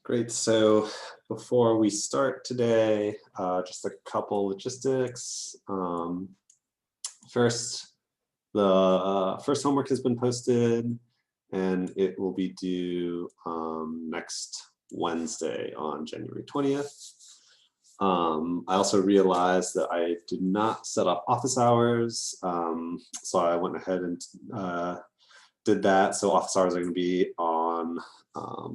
Great. So before we start today, just a couple logistics. First, the first homework has been posted, and it will be due next Wednesday on January 20th. I also realized that I did not set up office hours, so I went ahead and did that. So office hours are going to be on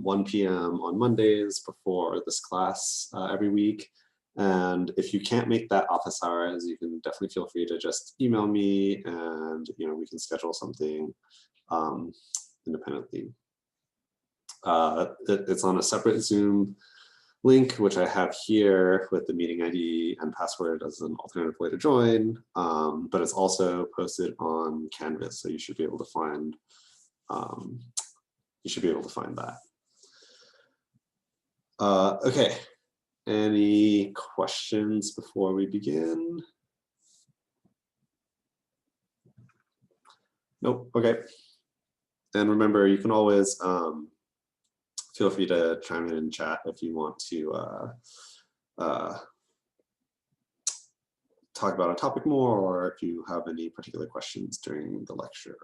1 p.m. on Mondays before this class every week. And if you can't make that office hours, you can definitely feel free to just email me, and we can schedule something independently. It's on a separate Zoom link, which I have here with the meeting ID and password as an alternative way to join, but it's also posted on Canvas, so you should be able to find that. Okay, any questions before we begin? Nope. Okay. And remember, you can always feel free to chime in and chat if you want to talk about a topic more, or if you have any particular questions during the lecture.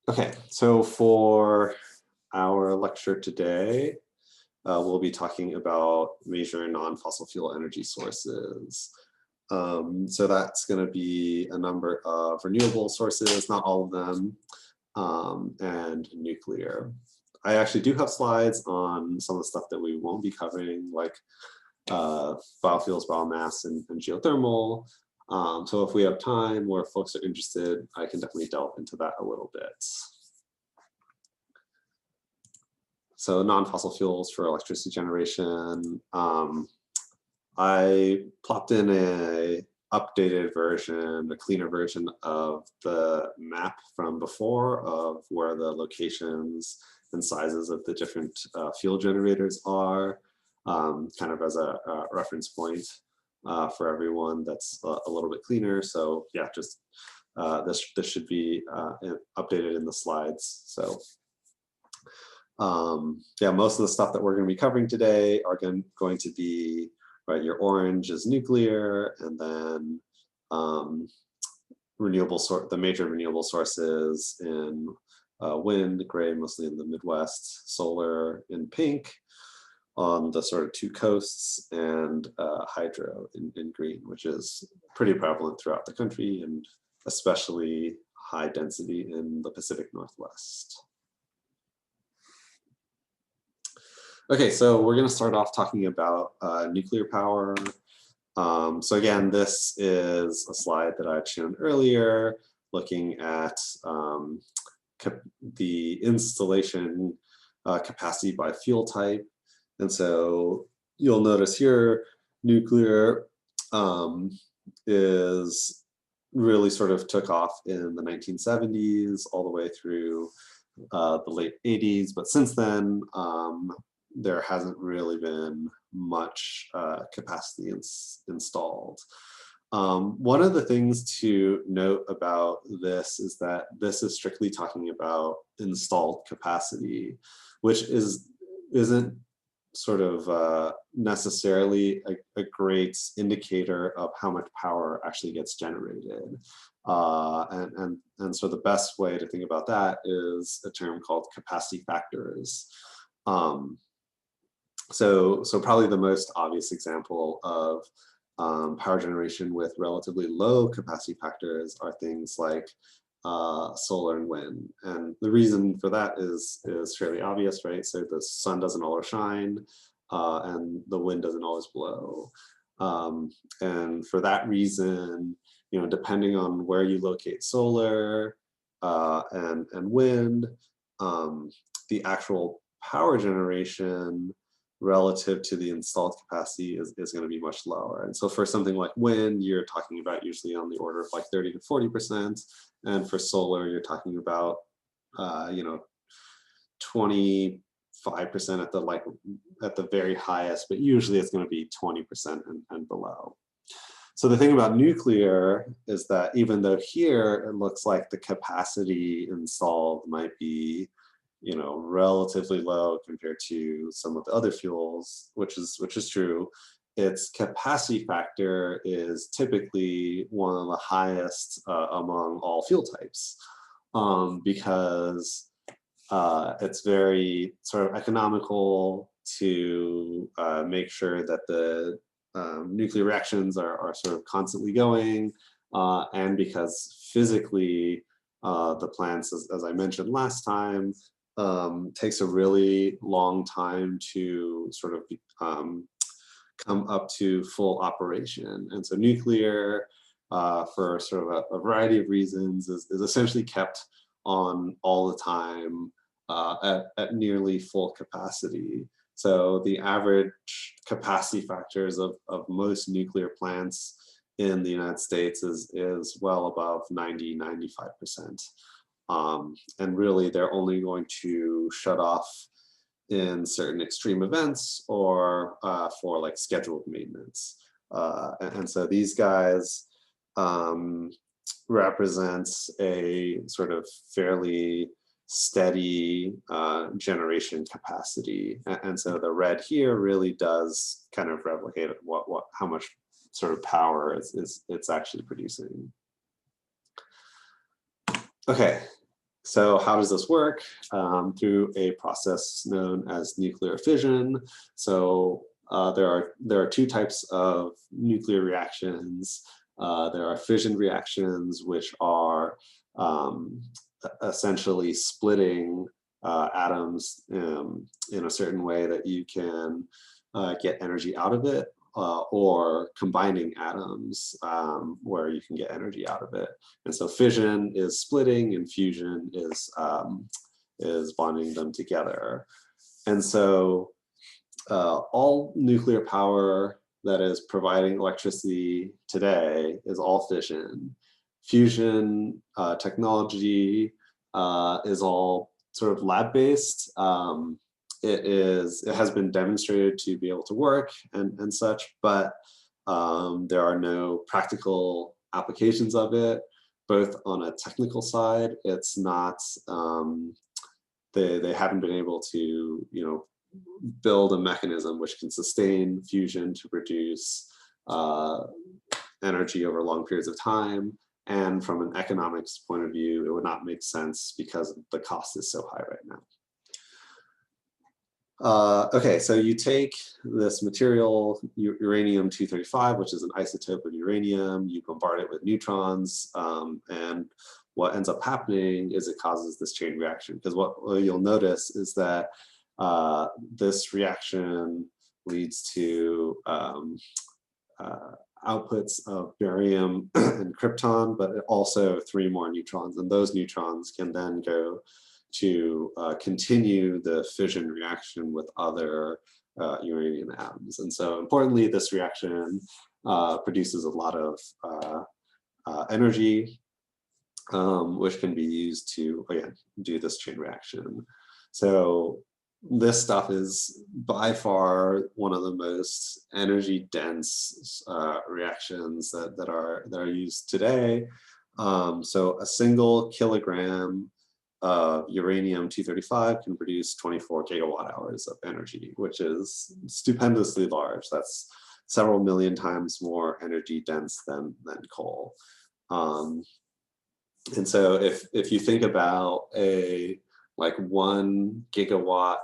Okay, so for our lecture today, we'll be talking about major non-fossil fuel energy sources. So that's going to be a number of renewable sources, not all of them, and nuclear. I actually do have slides on some of the stuff that we won't be covering, like biofuels, biomass, and geothermal. So if we have time or if folks are interested, I can definitely delve into that a little bit. So non-fossil fuels for electricity generation. I plopped in a updated version, a cleaner version of the map from before of where the locations and sizes of the different fuel generators are, kind of as a reference point for everyone. That's a little bit cleaner. So yeah, just this should be updated in the slides. So yeah, most of the stuff that we're going to be covering today are going to be, right, your orange is nuclear, and then the major renewable sources in wind, gray, mostly in the Midwest, solar in pink on the sort of two coasts, and hydro in green, which is pretty prevalent throughout the country, and especially high density in the Pacific Northwest. Okay, so we're going to start off talking about nuclear power. So again, this is a slide that I'd shown earlier, looking at the installation capacity by fuel type. And so you'll notice here, nuclear is really sort of took off in the 1970s all the way through the late 80s. But since then, there hasn't really been much capacity installed. One of the things to note about this is that this is strictly talking about installed capacity, which isn't sort of necessarily a great indicator of how much power actually gets generated. And so the best way to think about that is a term called capacity factors. So probably the most obvious example of power generation with relatively low capacity factors are things like solar and wind. And the reason for that is fairly obvious, right? So the sun doesn't always shine, and the wind doesn't always blow. And for that reason, depending on where you locate solar and wind, the actual power generation relative to the installed capacity is going to be much lower. And so for something like wind, you're talking about usually on the order of like 30 to 40%. And for solar, you're talking about, 25% at the very highest, but usually it's going to be 20% and below. So the thing about nuclear is that even though here it looks like the capacity installed might be relatively low compared to some of the other fuels, which is true. Its capacity factor is typically one of the highest among all fuel types, because it's very sort of economical to make sure that the nuclear reactions are sort of constantly going, and because physically the plants, as I mentioned last time, takes a really long time to sort of come up to full operation. And so nuclear, for sort of a variety of reasons, is essentially kept on all the time at nearly full capacity. So the average capacity factors of most nuclear plants in the United States is well above 90–95%. And really, they're only going to shut off in certain extreme events or for like scheduled maintenance. And so these guys represents a sort of fairly steady generation capacity. And so the red here really does kind of replicate how much sort of power it's actually producing. Okay, so how does this work? Through a process known as nuclear fission. So there are two types of nuclear reactions. There are fission reactions, which are essentially splitting atoms in a certain way that you can get energy out of it, or combining atoms where you can get energy out of it. And so fission is splitting, and fusion is bonding them together. And so all nuclear power that is providing electricity today is all fission. Fusion technology is all sort of lab-based. It has been demonstrated to be able to work and such, but there are no practical applications of it. Both on a technical side, it's not, they haven't been able to, build a mechanism which can sustain fusion to produce energy over long periods of time. And from an economics point of view, it would not make sense because the cost is so high right now. Okay, so you take this material, uranium-235, which is an isotope of uranium, you bombard it with neutrons, and what ends up happening is it causes this chain reaction. Because what you'll notice is that this reaction leads to outputs of barium and krypton, but also 3 more neutrons. And those neutrons can then go to continue the fission reaction with other uranium atoms. And so importantly, this reaction produces a lot of energy, which can be used to, again, do this chain reaction. So this stuff is by far one of the most energy dense reactions that are used today. So a single kilogram of uranium-235 can produce 24 gigawatt hours of energy, which is stupendously large. That's several million times more energy dense than coal. And so if you think about a 1 gigawatt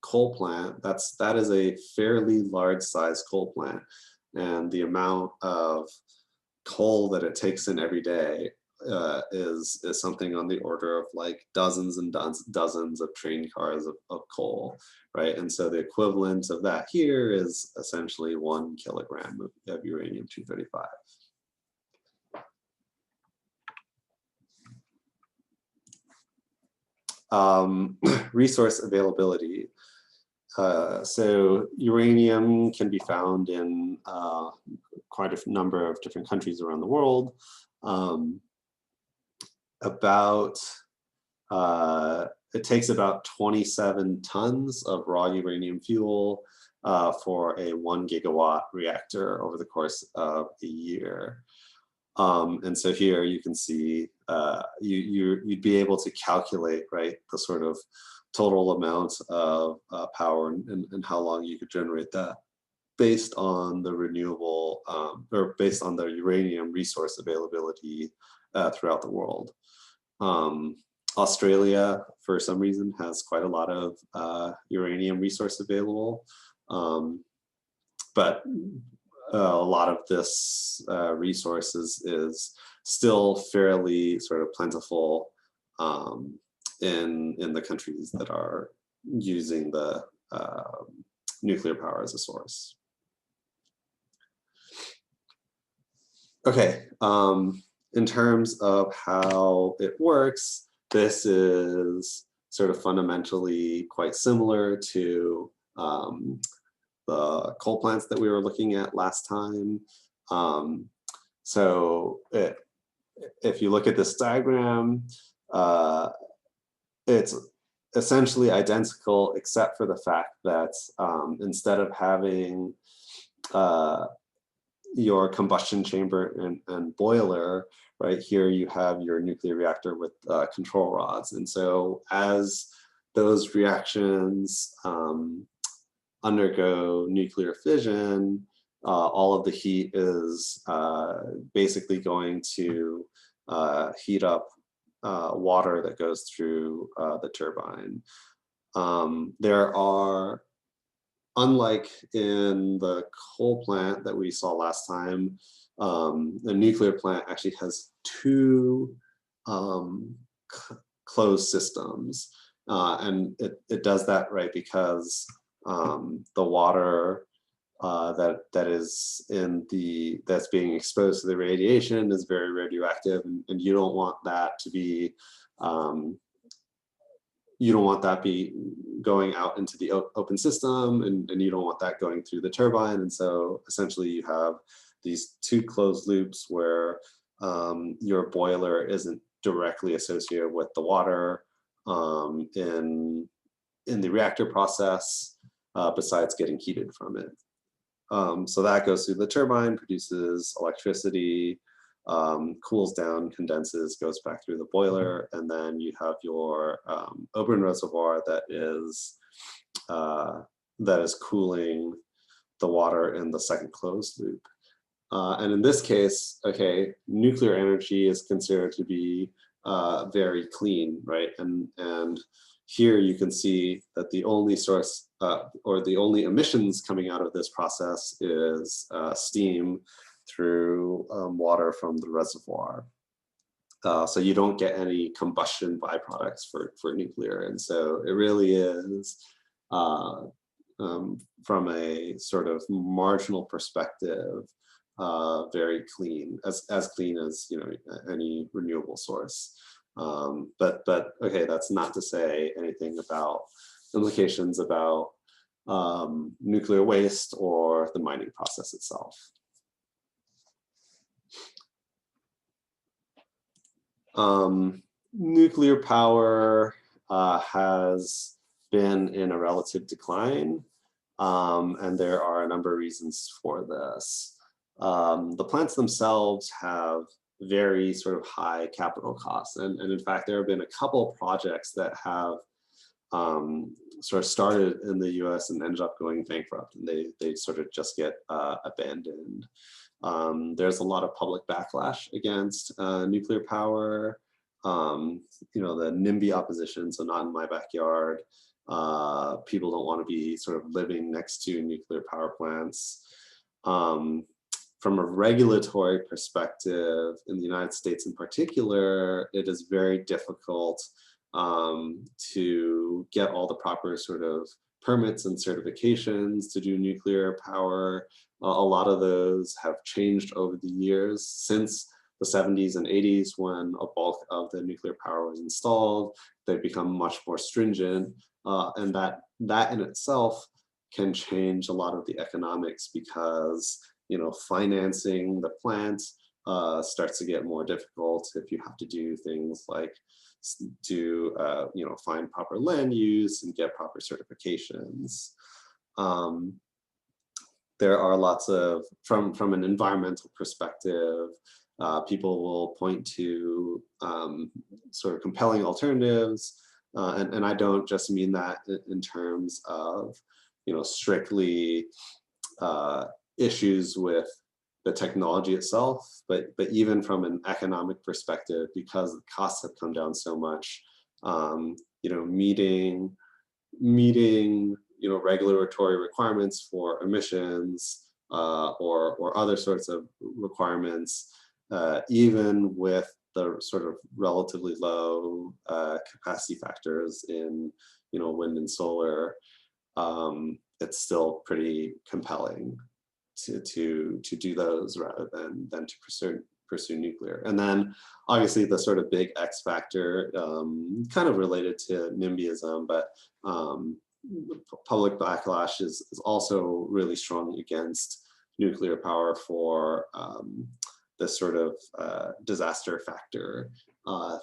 coal plant, that is a fairly large size coal plant, and the amount of coal that it takes in every day is something on the order of like dozens and dozens of train cars of coal, right? And so the equivalent of that here is essentially 1 kilogram of uranium-235. Resource availability. So uranium can be found in quite a number of different countries around the world. It takes about 27 tons of raw uranium fuel for a 1 gigawatt reactor over the course of a year. And so here you can see you'd be able to calculate, right, the sort of total amount of power and how long you could generate that based on the renewable or based on the uranium resource availability throughout the world. Australia, for some reason, has quite a lot of uranium resource available, but a lot of this resources is still fairly sort of plentiful in the countries that are using the nuclear power as a source. Okay, in terms of how it works, this is sort of fundamentally quite similar to the coal plants that we were looking at last time. So if you look at this diagram, it's essentially identical except for the fact that instead of having your combustion chamber and boiler, right here you have your nuclear reactor with control rods. And so as those reactions undergo nuclear fission, all of the heat is basically going to heat up water that goes through the turbine. There are, unlike in the coal plant that we saw last time, the nuclear plant actually has two closed systems. And it does that, right, because the water that is that's being exposed to the radiation is very radioactive, and you don't want that to be going out into the open system, and you don't want that going through the turbine. And so essentially you have these two closed loops where your boiler isn't directly associated with the water in the reactor process, besides getting heated from it. So that goes through the turbine, produces electricity, cools down, condenses, goes back through the boiler, and then you have your open reservoir that is cooling the water in the second closed loop. And in this case, okay, nuclear energy is considered to be very clean, right? And here you can see that the only source or the only emissions coming out of this process is steam through water from the reservoir. So you don't get any combustion byproducts for nuclear. And so it really is, from a sort of marginal perspective, very clean, as clean as, you know, any renewable source. But okay, that's not to say anything about implications about nuclear waste or the mining process itself. Nuclear power has been in a relative decline, and there are a number of reasons for this. The plants themselves have very sort of high capital costs, and in fact there have been a couple of projects that have sort of started in the US and ended up going bankrupt, and they sort of just get abandoned. There's a lot of public backlash against nuclear power. You know, the NIMBY opposition, so not in my backyard. People don't want to be sort of living next to nuclear power plants. From a regulatory perspective, in the United States in particular, it is very difficult to get all the proper sort of permits and certifications to do nuclear power. A lot of those have changed over the years since the 70s and 80s, when a bulk of the nuclear power was installed. They've become much more stringent, and that in itself can change a lot of the economics, because, you know, financing the plant starts to get more difficult if you have to do things like you know, find proper land use and get proper certifications. There are lots of, from an environmental perspective, people will point to sort of compelling alternatives and I don't just mean that in terms of, strictly issues with the technology itself, but even from an economic perspective, because the costs have come down so much, meeting regulatory requirements for emissions or other sorts of requirements, even with the sort of relatively low capacity factors in wind and solar, it's still pretty compelling to do those rather than to pursue nuclear. And then obviously the sort of big X factor, kind of related to NIMBYism, but public backlash is also really strong against nuclear power for this sort of disaster factor,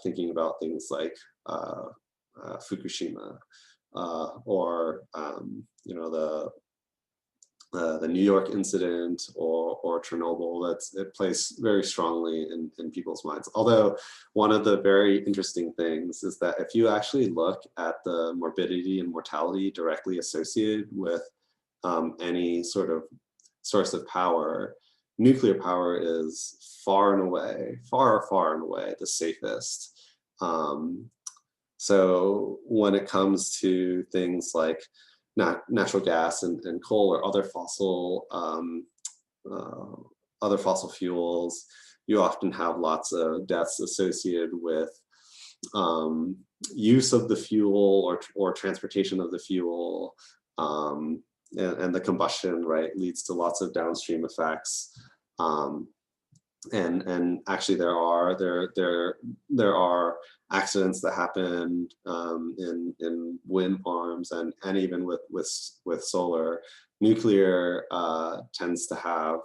thinking about things like Fukushima, or the New York incident or Chernobyl. It plays very strongly in people's minds. Although one of the very interesting things is that if you actually look at the morbidity and mortality directly associated with any sort of source of power, nuclear power is far and away the safest. So when it comes to things like natural gas and coal or other fossil fuels, you often have lots of deaths associated with use of the fuel or transportation of the fuel, and the combustion, right, leads to lots of downstream effects. And actually there are accidents that happen in wind farms and even with solar. Nuclear tends to have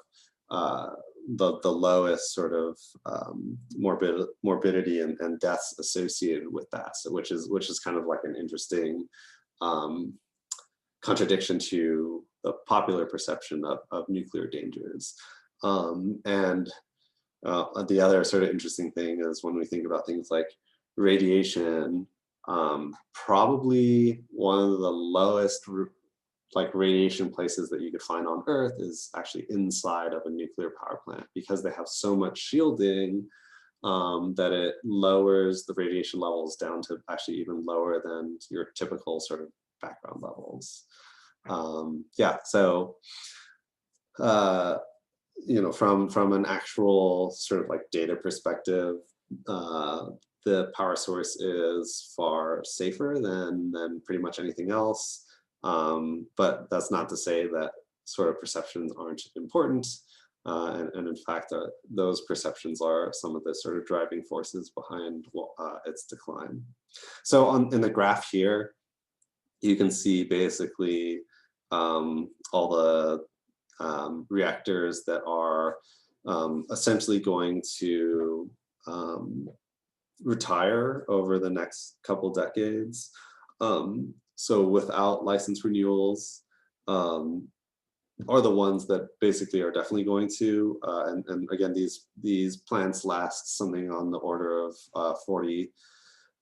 the lowest sort of morbidity and deaths associated with that. So which is kind of like an interesting contradiction to the popular perception of nuclear dangers. And the other sort of interesting thing is when we think about things like radiation, probably one of the lowest radiation places that you could find on Earth is actually inside of a nuclear power plant, because they have so much shielding that it lowers the radiation levels down to actually even lower than your typical sort of background levels. Yeah, so from an actual sort of like data perspective, the power source is far safer than pretty much anything else. But that's not to say that sort of perceptions aren't important. And in fact, those perceptions are some of the sort of driving forces behind its decline. So in the graph here, you can see basically all the reactors that are essentially going to retire over the next couple decades. So without license renewals, are the ones that basically are definitely going to, and again, these plants last something on the order of 40,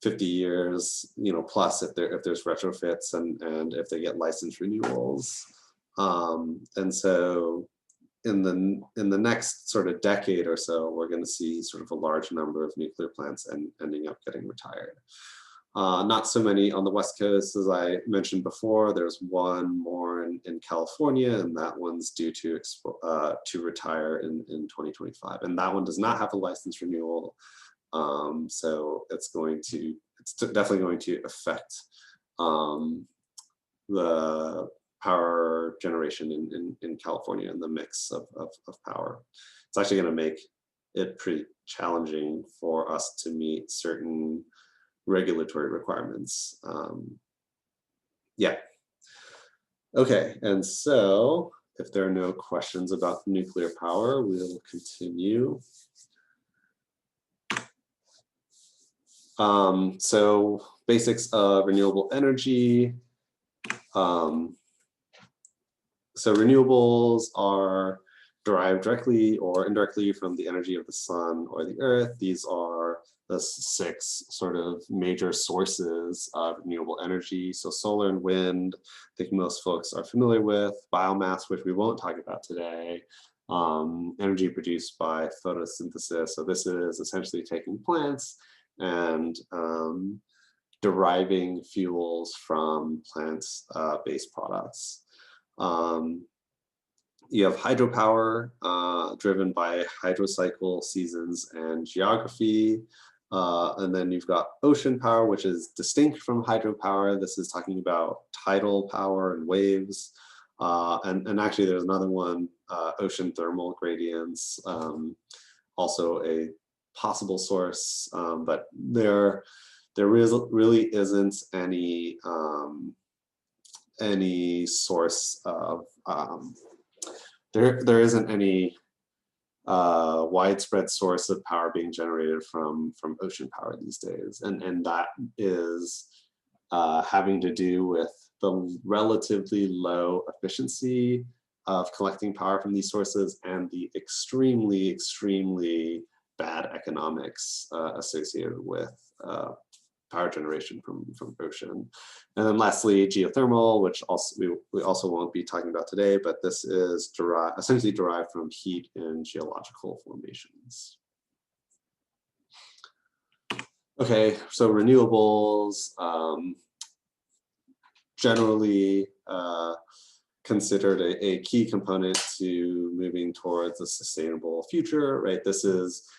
50 years, plus if there's retrofits and if they get license renewals. And so in the next sort of decade or so, we're going to see sort of a large number of nuclear plants ending up getting retired. Not so many on the West Coast, as I mentioned before. There's one more in California, and that one's due to retire in 2025. And that one does not have a license renewal. So it's definitely going to affect the power generation in California and the mix of power. It's actually going to make it pretty challenging for us to meet certain regulatory requirements. Yeah. Okay, and so if there are no questions about nuclear power, we'll continue. So basics of renewable energy. So renewables are derived directly or indirectly from the energy of the sun or the earth. These are the 6 sort of major sources of renewable energy. So solar and wind, I think most folks are familiar with. Biomass, which we won't talk about today. Energy produced by photosynthesis. So this is essentially taking plants and deriving fuels from plants' based products. You have hydropower, driven by hydrocycle, seasons, and geography. And then you've got ocean power, which is distinct from hydropower. This is talking about tidal power and waves. And actually there's another one, ocean thermal gradients, also a possible source, but there really isn't any source of, there isn't any widespread source of power being generated from ocean power these days, and that is having to do with the relatively low efficiency of collecting power from these sources and the extremely bad economics associated with power generation from ocean. And then lastly, geothermal, which also we also won't be talking about today, but this is essentially derived from heat in geological formations. Okay, so renewables, generally considered a key component to moving towards a sustainable future, right? This is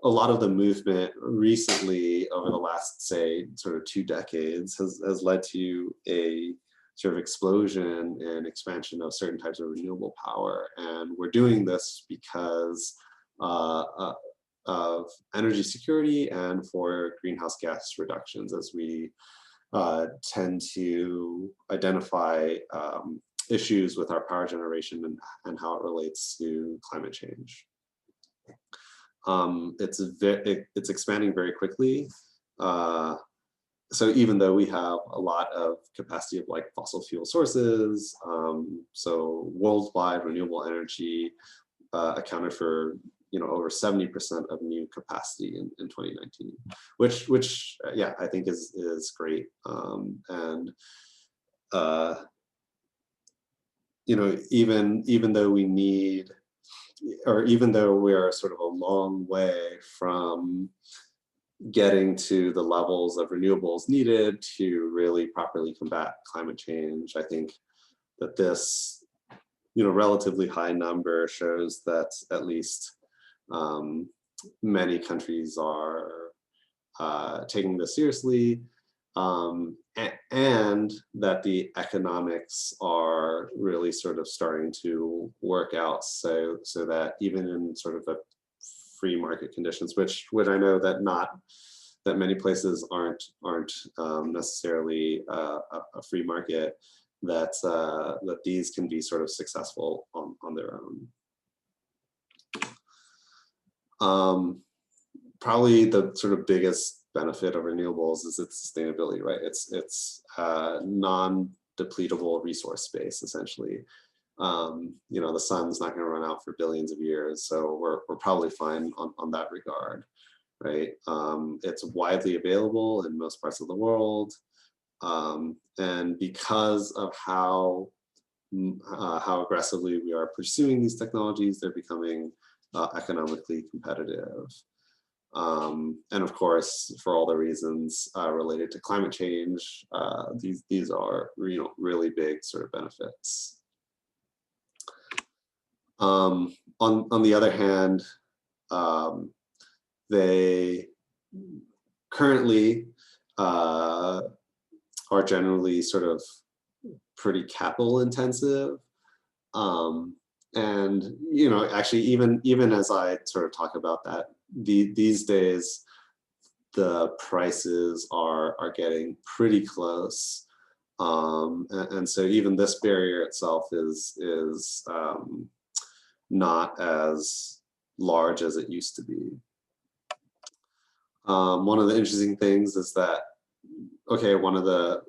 a lot of the movement recently over the last, say, sort of 2 decades has led to a sort of explosion and expansion of certain types of renewable power. And we're doing this because of energy security and for greenhouse gas reductions, as we tend to identify issues with our power generation and how it relates to climate change. It's expanding very quickly. So even though we have a lot of capacity of like fossil fuel sources, so worldwide renewable energy accounted for over 70% of new capacity in 2019, which yeah, I think is great. And even though we need, or even though we're sort of a long way from getting to the levels of renewables needed to really properly combat climate change, I think that this relatively high number shows that at least many countries are taking this seriously, and that the economics are really sort of starting to work out so that even in sort of a free market conditions, which I know that many places aren't necessarily a free market, that these can be sort of successful on their own. Probably the sort of biggest benefit of renewables is its sustainability, right? It's non-depletable resource space, essentially. The sun's not going to run out for billions of years, so we're probably fine on that regard, right? It's widely available in most parts of the world, and because of how aggressively we are pursuing these technologies, they're becoming economically competitive. And of course, for all the reasons related to climate change, these are really big sort of benefits. On the other hand, they currently are generally sort of pretty capital intensive. And actually, even as I sort of talk about that, these days the prices are getting pretty close, and so even this barrier itself is not as large as it used to be. One of the interesting things is that, okay, one of the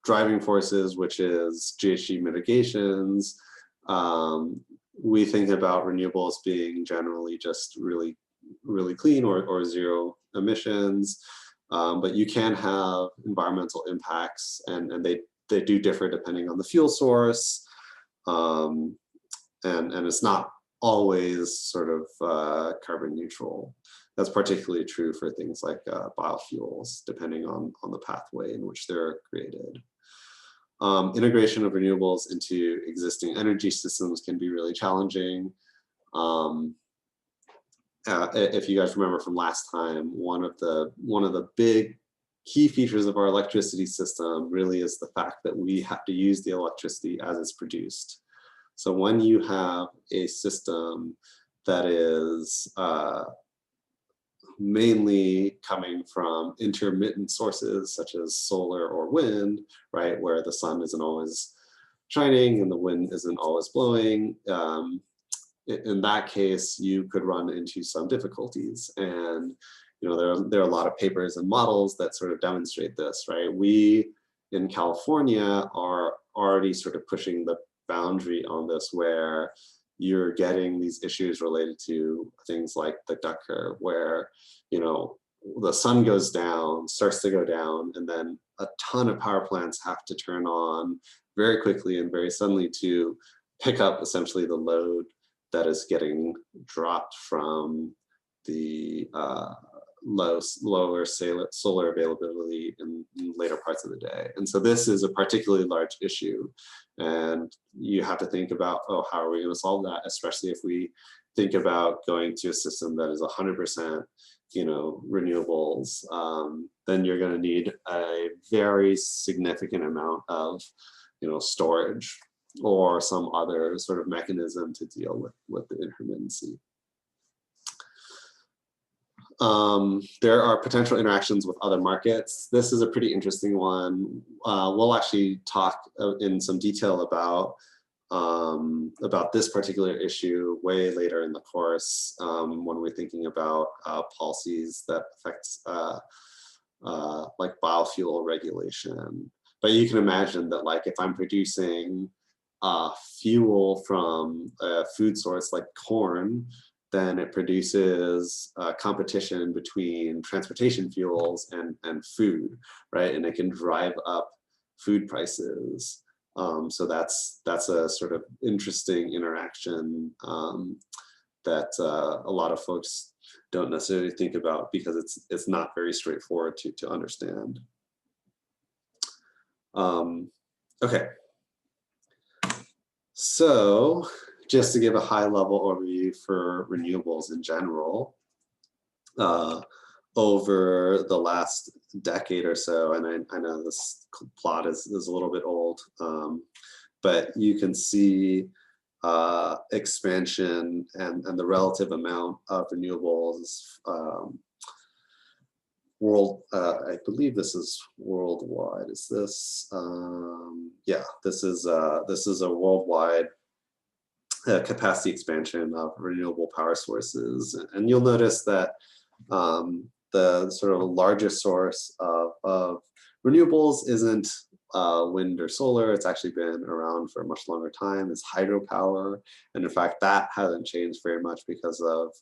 driving forces, which is GHG mitigations, we think about renewables being generally just really clean or zero emissions, but you can have environmental impacts, and they do differ depending on the fuel source, and it's not always sort of carbon neutral. That's particularly true for things like biofuels, depending on the pathway in which they're created. Integration of renewables into existing energy systems can be really challenging. If you guys remember from last time, one of the big key features of our electricity system really is the fact that we have to use the electricity as it's produced. So when you have a system that is mainly coming from intermittent sources such as solar or wind, right, where the sun isn't always shining and the wind isn't always blowing, in that case, you could run into some difficulties. And there are a lot of papers and models that sort of demonstrate this, right? We in California are already sort of pushing the boundary on this, where you're getting these issues related to things like the duck curve, where the sun goes down, starts to go down, and then a ton of power plants have to turn on very quickly and very suddenly to pick up essentially the load that is getting dropped from the lower solar availability in later parts of the day. And so this is a particularly large issue. And you have to think about, oh, how are we going to solve that? Especially if we think about going to a system that is 100% renewables, then you're going to need a very significant amount of storage or some other sort of mechanism to deal with the intermittency. There are potential interactions with other markets. This is a pretty interesting one. We'll actually talk in some detail about this particular issue way later in the course, when we're thinking about policies that affects like biofuel regulation. But you can imagine that, like, if I'm producing fuel from a food source like corn, then it produces competition between transportation fuels and food, right? And it can drive up food prices. So that's a sort of interesting interaction that a lot of folks don't necessarily think about, because it's not very straightforward to understand. Okay. So just to give a high level overview for renewables in general, over the last decade or so, and I know this plot is a little bit old, but you can see expansion and the relative amount of renewables I believe this is worldwide. Is this? Yeah, this is a worldwide capacity expansion of renewable power sources, and you'll notice that the sort of largest source of renewables isn't wind or solar. It's actually been around for a much longer time. It's hydropower, and in fact, that hasn't changed very much because of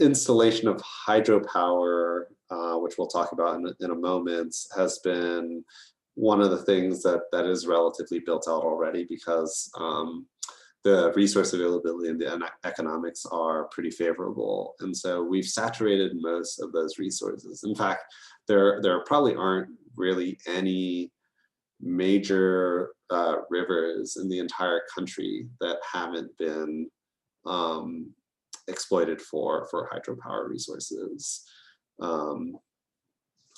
installation of hydropower, which we'll talk about in a moment, has been one of the things that is relatively built out already, because the resource availability and the economics are pretty favorable. And so we've saturated most of those resources. In fact, there probably aren't really any major rivers in the entire country that haven't been exploited for hydropower resources.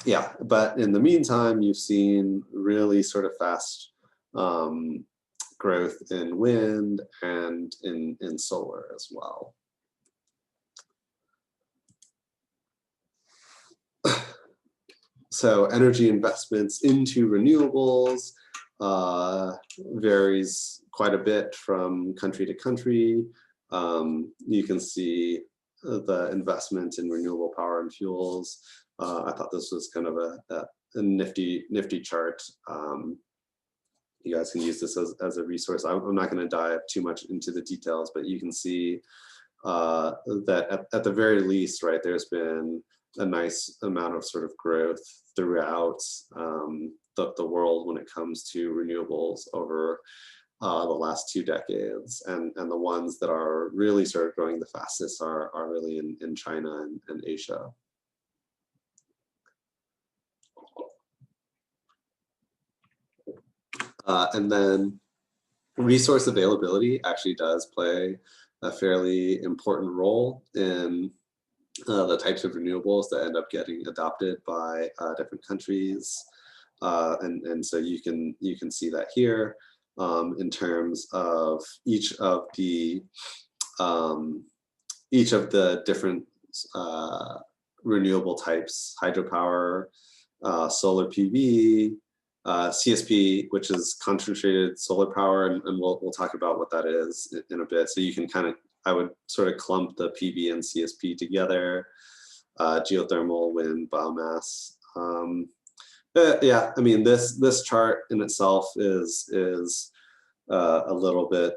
Yeah, but in the meantime, you've seen really sort of fast growth in wind and in solar as well. So energy investments into renewables varies quite a bit from country to country. You can see the investment in renewable power and fuels. I thought this was kind of a nifty chart. You guys can use this as a resource. I'm not going to dive too much into the details, but you can see that at the very least, right, there's been a nice amount of sort of growth throughout the world when it comes to renewables over the last 2 decades, and the ones that are really sort of growing the fastest are really in China and Asia. And then resource availability actually does play a fairly important role in the types of renewables that end up getting adopted by different countries. And so you can see that here in terms of each of the different renewable types: hydropower, solar PV, CSP, which is concentrated solar power, and we'll talk about what that is in a bit. So you can kind of, I would sort of clump the PV and CSP together, geothermal, wind, biomass. But yeah, I mean, this chart in itself is a little bit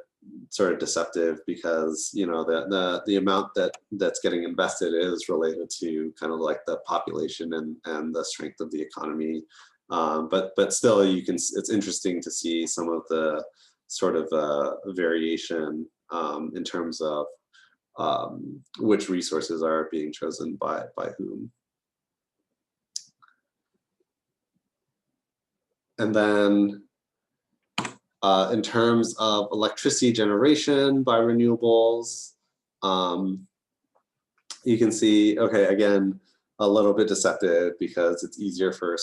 sort of deceptive, because the amount that's getting invested is related to kind of like the population and the strength of the economy. But still, it's interesting to see some of the sort of variation in terms of which resources are being chosen by whom. And then in terms of electricity generation by renewables, you can see, okay, again, a little bit deceptive, because it's easier for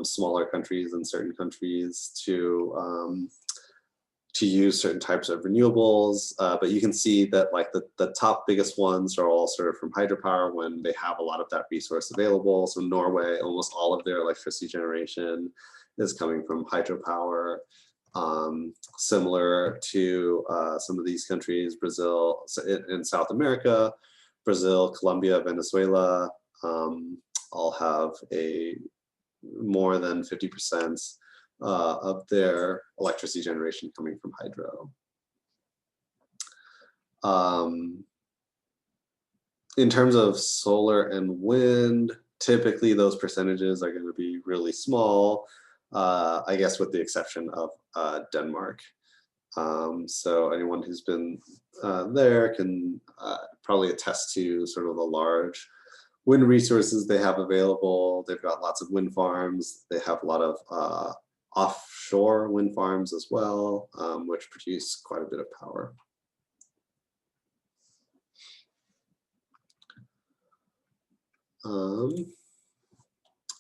smaller countries and certain countries to use certain types of renewables. But you can see that like the top biggest ones are all sort of from hydropower when they have a lot of that resource available. So Norway, almost all of their electricity generation is coming from hydropower. Similar to some of these countries, Brazil, in South America, Brazil, Colombia, Venezuela, all have a more than 50% of their electricity generation coming from hydro. In terms of solar and wind, typically those percentages are going to be really small, I guess with the exception of Denmark. So anyone who's been there can probably attest to sort of the large wind resources they have available. They've got lots of wind farms. They have a lot of offshore wind farms as well, which produce quite a bit of power.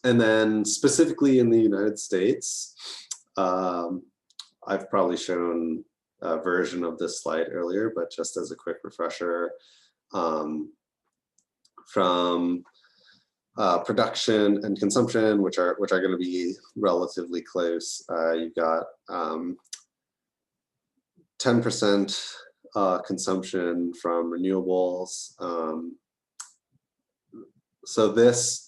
And then specifically in the United States, I've probably shown a version of this slide earlier, but just as a quick refresher, from production and consumption, which are going to be relatively close, you've got 10% consumption from renewables. So this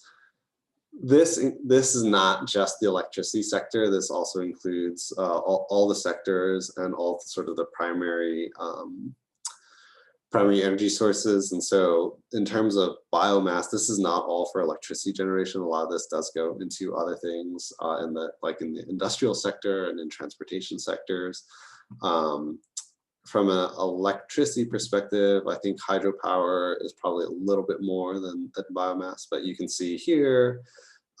is not just the electricity sector. This also includes all the sectors and all sort of the primary energy sources. And so in terms of biomass, this is not all for electricity generation. A lot of this does go into other things in the industrial sector and in transportation sectors. From an electricity perspective, I think hydropower is probably a little bit more than biomass, but you can see here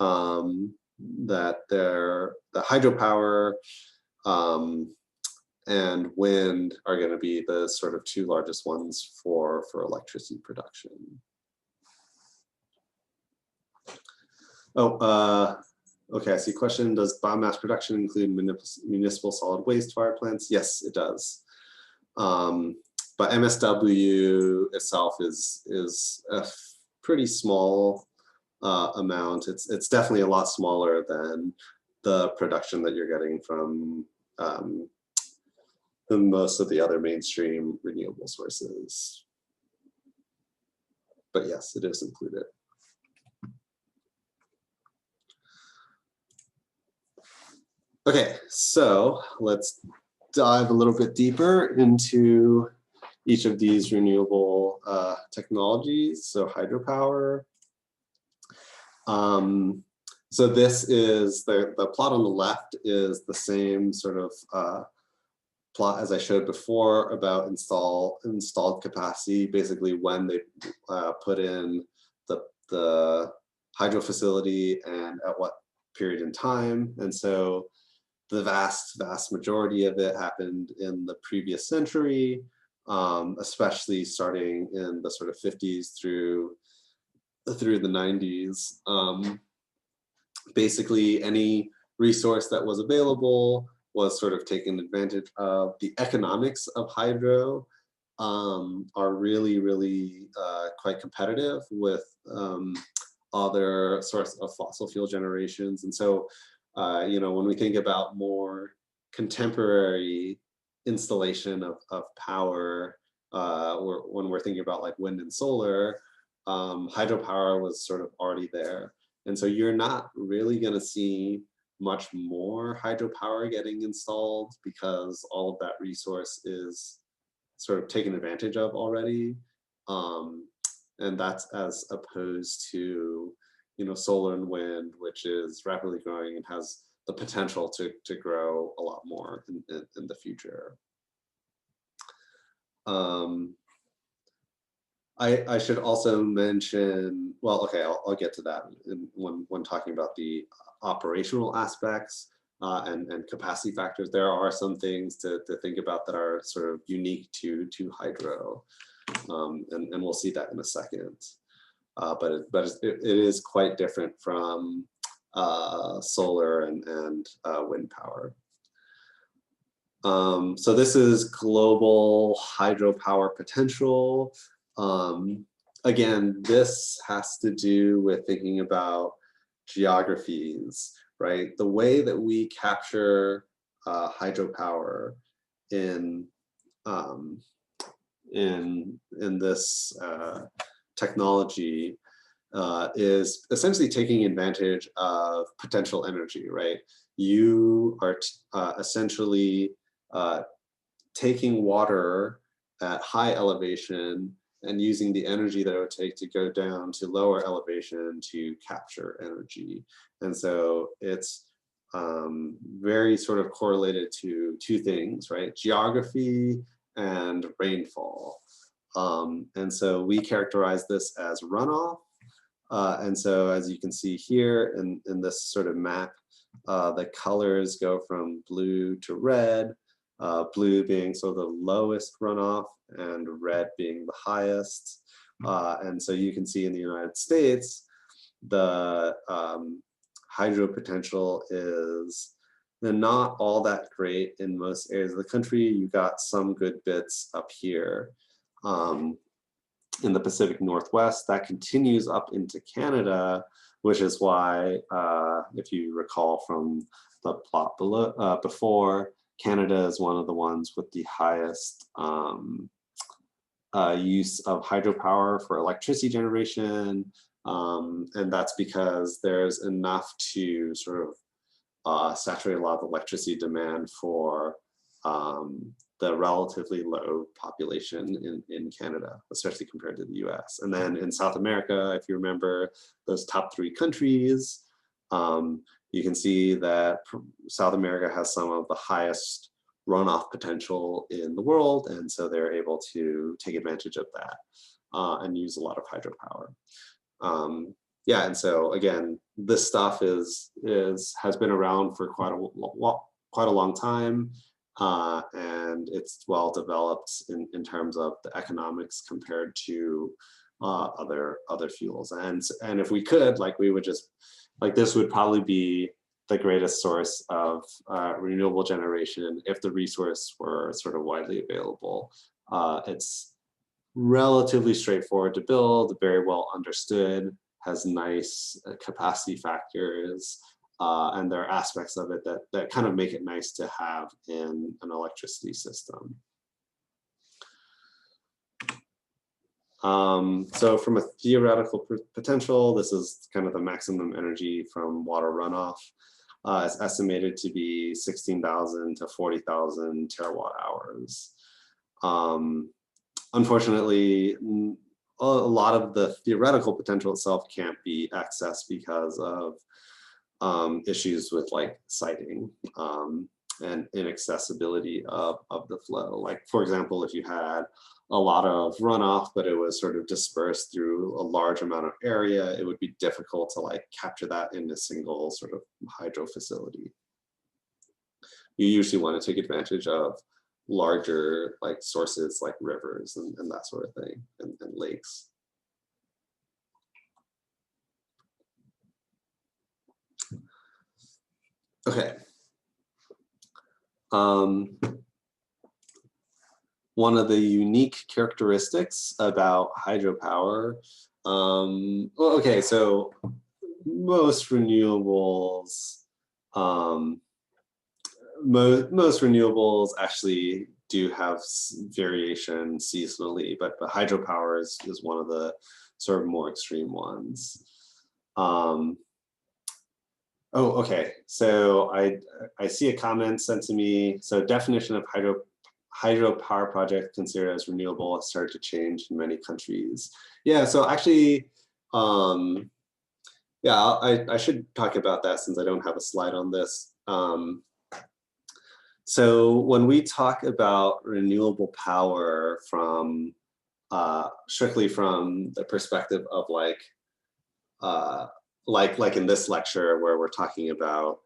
that the hydropower and wind are going to be the sort of two largest ones for electricity production. Oh, okay, I see a question. Does biomass production include municipal solid waste fire plants? Yes, it does. But MSW itself is a pretty small amount. It's definitely a lot smaller than the production that you're getting from most of the other mainstream renewable sources. But yes, it is included. Okay, so let's dive a little bit deeper into each of these renewable technologies. So hydropower. So this is the plot on the left is the same sort of plot as I showed before about installed capacity, basically when they put in the hydro facility and at what period in time. And so the vast majority of it happened in the previous century, especially starting in the sort of 50s through the 90s. Basically, any resource that was available was sort of taken advantage of. The economics of hydro are really quite competitive with other sources of fossil fuel generations. And so, you know, when we think about more contemporary installation of power, when we're thinking about like wind and solar, hydropower was sort of already there. And so you're not really going to see much more hydropower getting installed because all of that resource is sort of taken advantage of already. And that's as opposed to, you know, solar and wind, which is rapidly growing and has the potential to grow a lot more in the future. I should also mention, well, okay, I'll get to that when talking about the operational aspects and capacity factors. There are some things to think about that are sort of unique to hydro, and we'll see that in a second. But it is quite different from solar and wind power. So this is global hydropower potential. Again, this has to do with thinking about geographies, right? The way that we capture hydropower in this technology is essentially taking advantage of potential energy, right? You are essentially taking water at high elevation and using the energy that it would take to go down to lower elevation to capture energy. And so it's very sort of correlated to two things, right? Geography and rainfall. And so we characterize this as runoff. And so as you can see here in this sort of map, the colors go from blue to red, blue being sort of the lowest runoff and red being the highest. And so you can see in the United States, the hydro potential is not all that great in most areas of the country. You got some good bits up here. In the Pacific Northwest, that continues up into Canada, which is why, if you recall from the plot below, before, Canada is one of the ones with the highest use of hydropower for electricity generation. And that's because there's enough to sort of saturate a lot of electricity demand for the relatively low population in Canada, especially compared to the US. And then in South America, if you remember those top three countries, you can see that South America has some of the highest runoff potential in the world. And so they're able to take advantage of that and use a lot of hydropower. Yeah, and so again, this stuff has been around for quite a long time. And it's well developed in terms of the economics compared to other fuels. And if we could, like, we would just, like, this would probably be the greatest source of renewable generation if the resource were sort of widely available. It's relatively straightforward to build, very well understood, has nice capacity factors. And there are aspects of it that kind of make it nice to have in an electricity system. So from a theoretical potential, this is kind of the maximum energy from water runoff. It's estimated to be 16,000 to 40,000 terawatt hours. unfortunately, a lot of the theoretical potential itself can't be accessed because of issues with like siting and inaccessibility of the flow. Like, for example, if you had a lot of runoff, but it was sort of dispersed through a large amount of area, it would be difficult to like capture that in a single sort of hydro facility. You usually want to take advantage of larger like sources like rivers and that sort of thing, and lakes. Okay. One of the unique characteristics about hydropower, well, okay, so most renewables, most renewables actually do have variation seasonally, but hydropower is one of the sort of more extreme ones. Oh, okay. So I see a comment sent to me. So definition of hydropower project considered as renewable has started to change in many countries. Yeah. So actually, yeah, I should talk about that since I don't have a slide on this. So when we talk about renewable power from strictly from the perspective of like in this lecture where we're talking about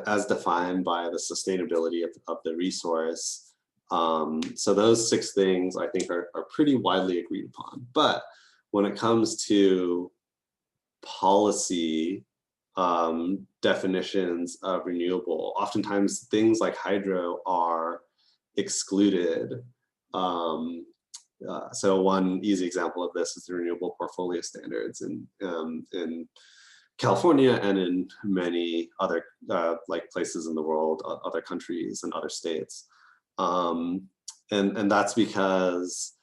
as defined by the sustainability of the resource. So those 6 things I think are pretty widely agreed upon. But when it comes to policy definitions of renewable, oftentimes things like hydro are excluded. So one easy example of this is the renewable portfolio standards in California and in many other like places in the world, other countries and other states. And that's because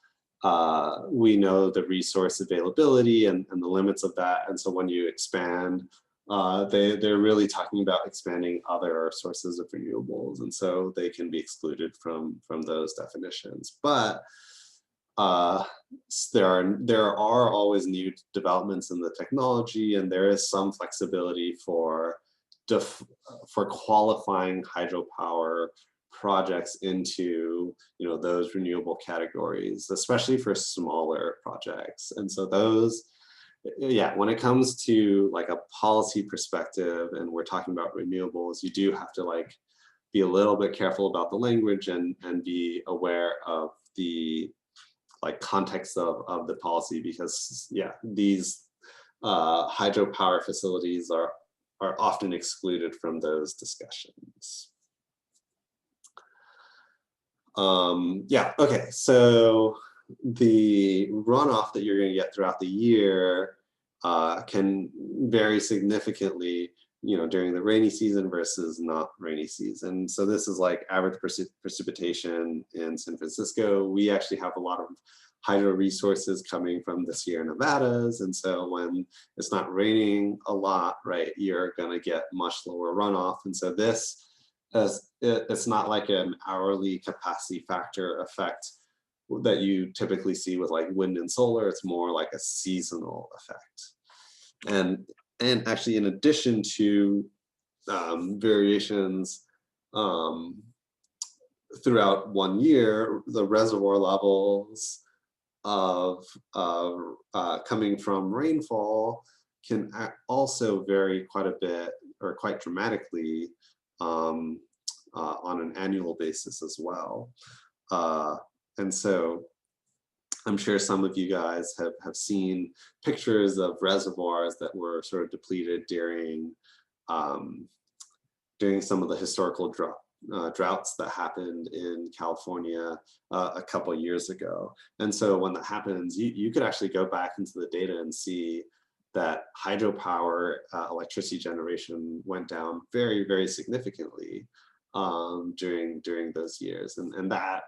we know the resource availability and the limits of that. And so when you expand, they're really talking about expanding other sources of renewables. And so they can be excluded from those definitions. But there are always new developments in the technology, and there is some flexibility for qualifying hydropower projects into those renewable categories, especially for smaller projects. And so those, yeah, when it comes to like a policy perspective, and we're talking about renewables, you do have to like be a little bit careful about the language and be aware of the like context of the policy, because yeah, these hydropower facilities are often excluded from those discussions. Yeah, okay, so the runoff that you're going to get throughout the year can vary significantly, during the rainy season versus not rainy season. So this is like average precipitation in San Francisco. We actually have a lot of hydro resources coming from the Sierra Nevadas. And so when it's not raining a lot, right, you're going to get much lower runoff. And so this, it's not like an hourly capacity factor effect that you typically see with like wind and solar. It's more like a seasonal effect. And actually, in addition to variations throughout one year, the reservoir levels of coming from rainfall can also vary quite a bit or quite dramatically on an annual basis as well. And so I'm sure some of you guys have seen pictures of reservoirs that were sort of depleted during some of the historical droughts that happened in California a couple of years ago. And so when that happens, you could actually go back into the data and see that hydropower electricity generation went down very, very significantly during those years. And that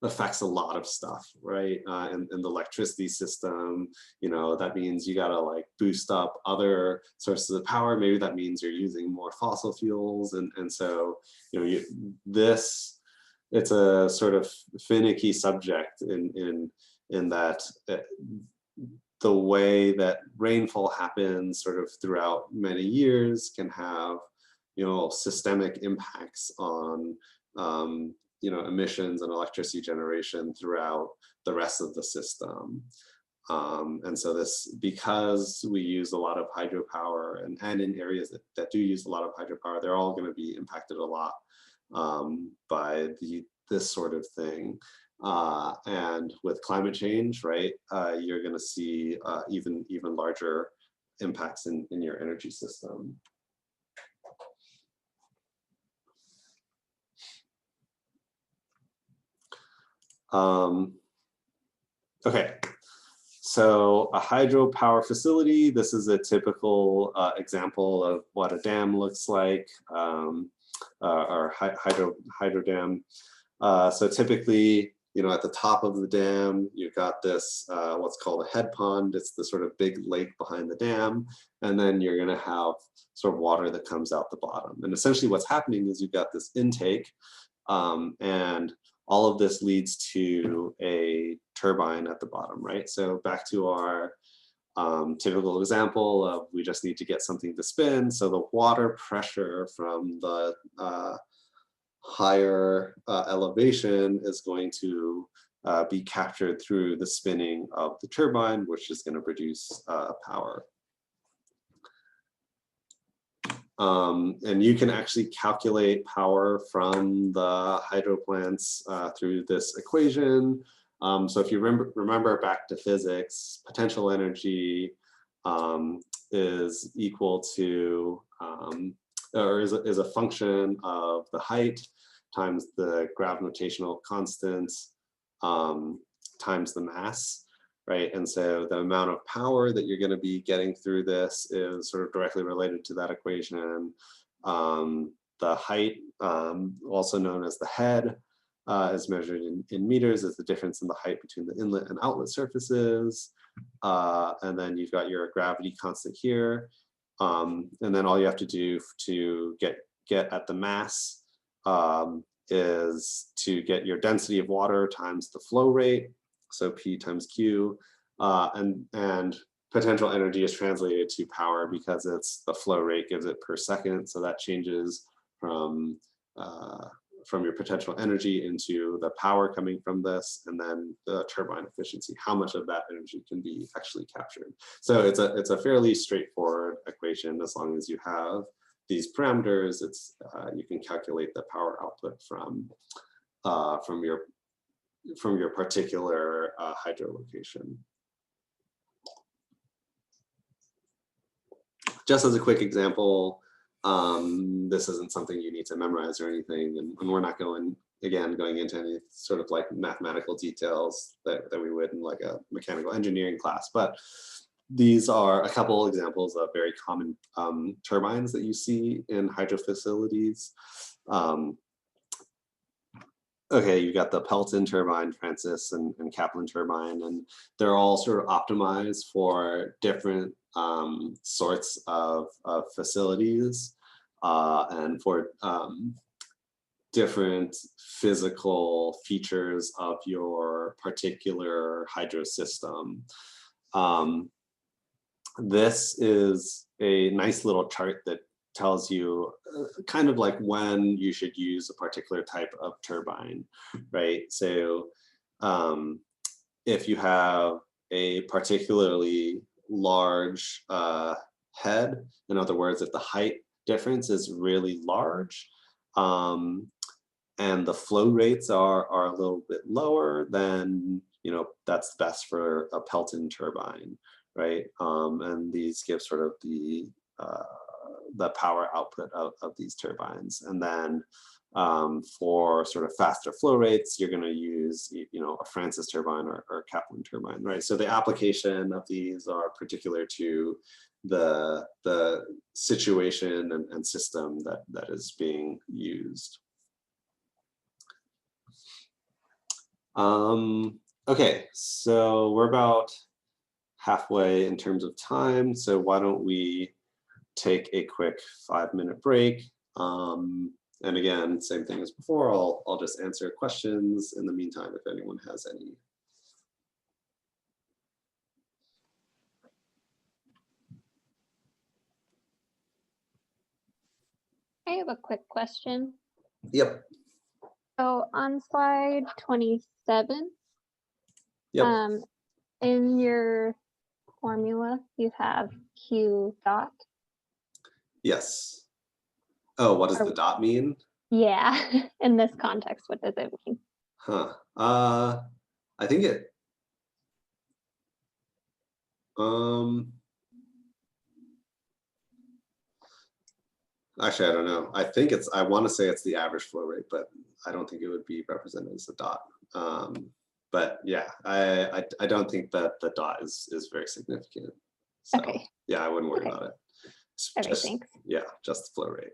affects a lot of stuff, right? In the electricity system, that means you gotta like boost up other sources of power. Maybe that means you're using more fossil fuels. And so, this it's a sort of finicky subject in that the way that rainfall happens sort of throughout many years can have, systemic impacts on, emissions and electricity generation throughout the rest of the system. And so this, because we use a lot of hydropower and in areas that do use a lot of hydropower, they're all going to be impacted a lot by this sort of thing. And with climate change, right, you're going to see even larger impacts in your energy system. Okay, so a hydropower facility, this is a typical example of what a dam looks like, or hydro dam. So typically, at the top of the dam, you've got this, what's called a head pond. It's the sort of big lake behind the dam. And then you're going to have sort of water that comes out the bottom. And essentially what's happening is you've got this intake, and all of this leads to a turbine at the bottom, right? So back to our typical example of we just need to get something to spin. So the water pressure from the higher elevation is going to be captured through the spinning of the turbine, which is going to produce power. And you can actually calculate power from the hydro plants through this equation. So if you remember back to physics, potential energy is equal to, or is a function of the height times the gravitational constant times the mass, right? And so the amount of power that you're going to be getting through this is sort of directly related to that equation. The height, also known as the head, is measured in meters, is the difference in the height between the inlet and outlet surfaces. And then you've got your gravity constant here. And then all you have to do to get at the mass is to get your density of water times the flow rate, so P times Q, and potential energy is translated to power because it's the flow rate gives it per second, so that changes from your potential energy into the power coming from this, and then the turbine efficiency, how much of that energy can be actually captured. So it's a fairly straightforward equation. As long as you have these parameters, it's you can calculate the power output from your particular hydro location. Just as a quick example, this isn't something you need to memorize or anything, and we're not going into any sort of like mathematical details that we would in like a mechanical engineering class, but these are a couple examples of very common turbines that you see in hydro facilities. Okay, you got the Pelton Turbine, Francis, and Kaplan Turbine, and they're all sort of optimized for different sorts of facilities and for different physical features of your particular hydro system. This is a nice little chart that tells you kind of like when you should use a particular type of turbine, right? So if you have a particularly large head, in other words, if the height difference is really large, and the flow rates are a little bit lower, then that's best for a Pelton turbine, right? And these give sort of the power output of these turbines. And then for sort of faster flow rates, you're going to use a Francis turbine or Kaplan turbine, right? So the application of these are particular to the situation and system that is being used. Okay, so we're about halfway in terms of time, so why don't we take a quick 5-minute break, And again, same thing as before, I'll just answer questions in the meantime if anyone has any. I have a quick question. Yep. So on slide 27, Yep. in your formula, you have Q dot. Yes. Oh, what does the dot mean? Yeah, in this context, what does it mean? Huh. I think it, actually, I don't know. I think it's, I want to say it's the average flow rate, but I don't think it would be represented as a dot. But yeah, I don't think that the dot is very significant. So, Okay. yeah, I wouldn't worry about it. It's Okay, just, thanks. yeah, just the flow rate.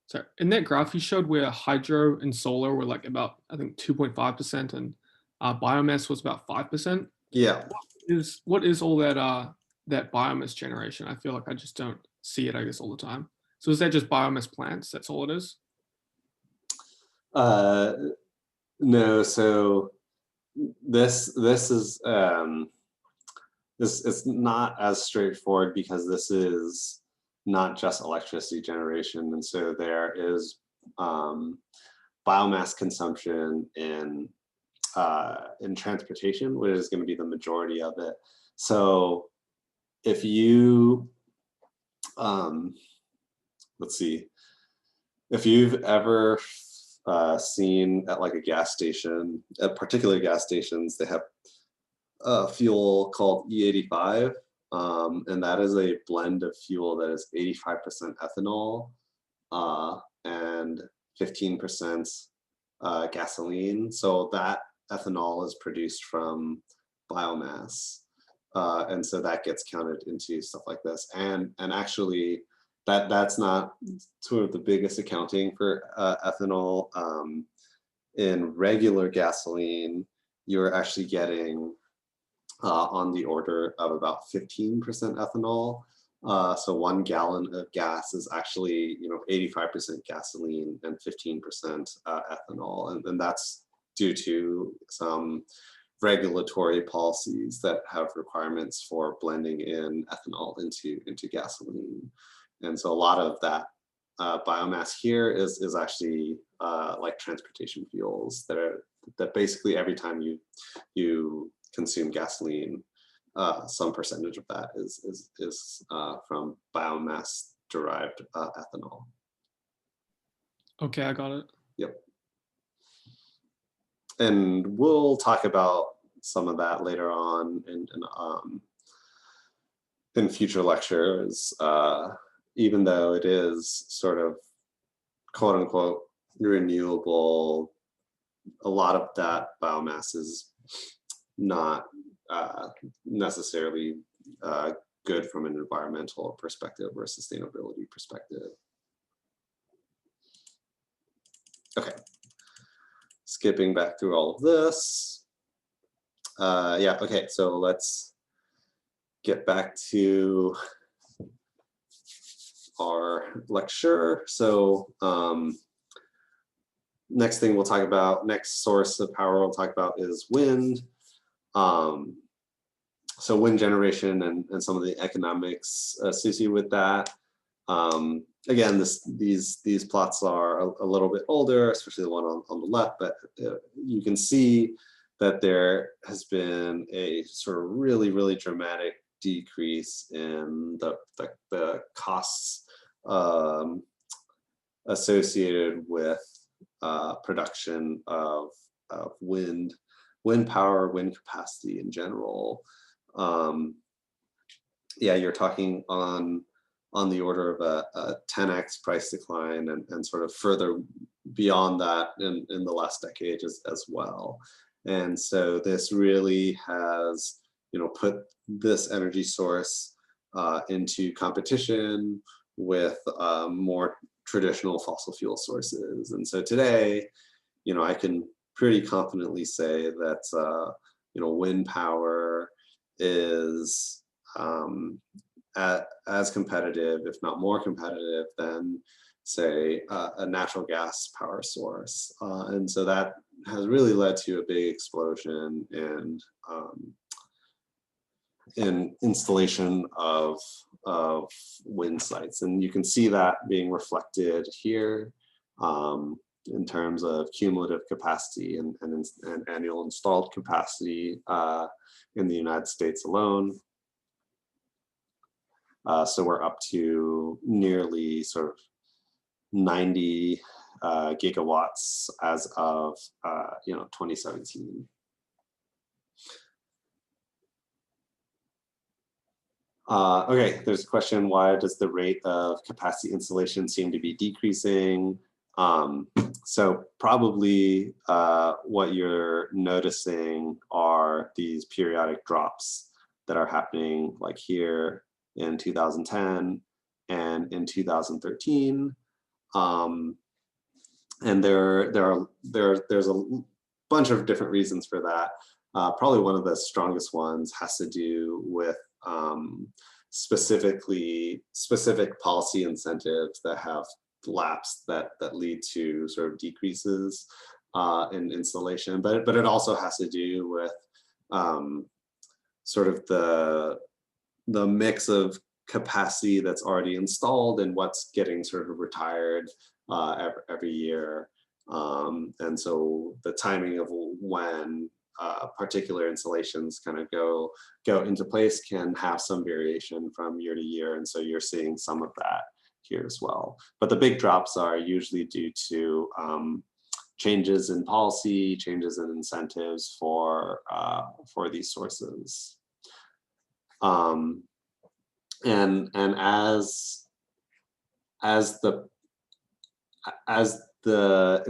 So in that graph you showed where hydro and solar were like about, I think 2.5% and biomass was about 5%. Yeah. What is all that that biomass generation? I feel like I just don't see it, I guess, all the time. So is that just biomass plants? That's all it is? No, so this is this it's not as straightforward because this is not just electricity generation, and so there is biomass consumption in transportation, which is going to be the majority of it. So if you let's see, if you've ever seen at like a gas station, at particular gas stations, they have a fuel called E85, and that is a blend of fuel that is 85% ethanol and 15% gasoline. So that ethanol is produced from biomass, and so that gets counted into stuff like this. And actually, that's not sort of the biggest accounting for ethanol. In regular gasoline, you're actually getting on the order of about 15% ethanol. So 1 gallon of gas is actually, 85% gasoline and 15% ethanol, and that's due to some regulatory policies that have requirements for blending in ethanol into gasoline. And so a lot of that biomass here is actually like transportation fuels that basically every time you consume gasoline, some percentage of that is from biomass derived ethanol. Okay, I got it. Yep. And we'll talk about some of that later on in future lectures, even though it is sort of quote unquote renewable, a lot of that biomass is not necessarily good from an environmental perspective or a sustainability perspective. Okay, skipping back through all of this. Yeah, okay, so let's get back to our lecture. So next thing we'll talk about, next source of power we'll talk about is wind. So wind generation and some of the economics associated with that. Again, these plots are a little bit older, especially the one on the left, but you can see that there has been a sort of really dramatic decrease in the costs associated with production of wind power, wind capacity in general. Yeah, you're talking on the order of a 10x price decline and sort of further beyond that in the last decade as well. And so this really has, put this energy source into competition with more traditional fossil fuel sources. And so today, I can pretty confidently say that, wind power is as competitive, if not more competitive than, say, a natural gas power source. And so that has really led to a big explosion in installation of wind sites. And you can see that being reflected here in terms of cumulative capacity and annual installed capacity in the United States alone. So we're up to nearly sort of 90 gigawatts as of 2017. Okay, there's a question: why does the rate of capacity installation seem to be decreasing? So probably what you're noticing are these periodic drops that are happening, like here in 2010 and in 2013. And there's a bunch of different reasons for that. Probably one of the strongest ones has to do with specific policy incentives that have lapsed that lead to sort of decreases in installation, but it also has to do with sort of the mix of capacity that's already installed and what's getting sort of retired every year. And so the timing of when particular installations kind of go into place can have some variation from year to year. And so you're seeing some of that here as well. But the big drops are usually due to changes in policy, changes in incentives for these sources. And as the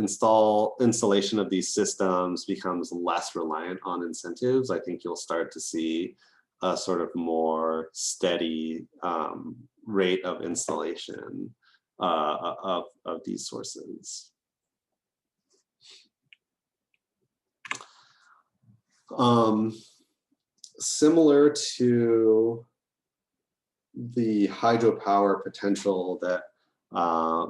installation of these systems becomes less reliant on incentives, I think you'll start to see a sort of more steady rate of installation of these sources. Similar to the hydropower potential that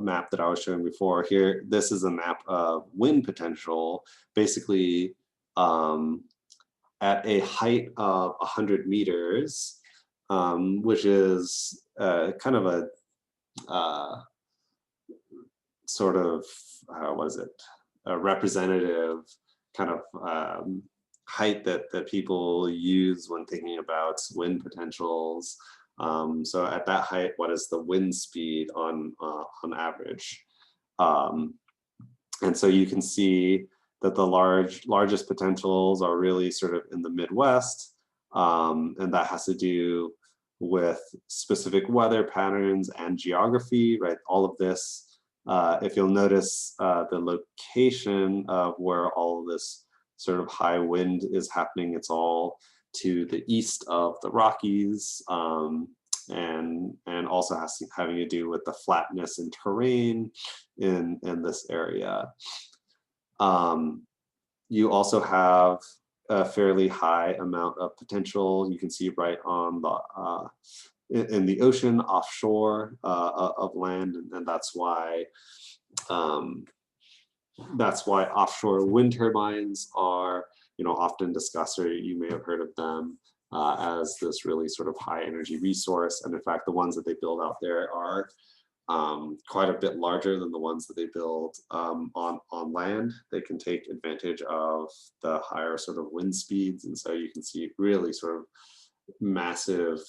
map that I was showing before, here, this is a map of wind potential. Basically, at a height of 100 meters, which is kind of a sort of, what is it, a representative kind of height that people use when thinking about wind potentials. So at that height, what is the wind speed on average? And so you can see that the largest potentials are really sort of in the Midwest, and that has to do with specific weather patterns and geography, right? All of this, if you'll notice the location of where all of this sort of high wind is happening, it's all to the east of the Rockies, and also having to do with the flatness in terrain in this area. You also have a fairly high amount of potential. You can see right on the in the ocean offshore of land, and that's why offshore wind turbines are, often discussed, or you may have heard of them as this really sort of high energy resource. And in fact, the ones that they build out there are quite a bit larger than the ones that they build on land. They can take advantage of the higher sort of wind speeds. And so you can see really sort of massive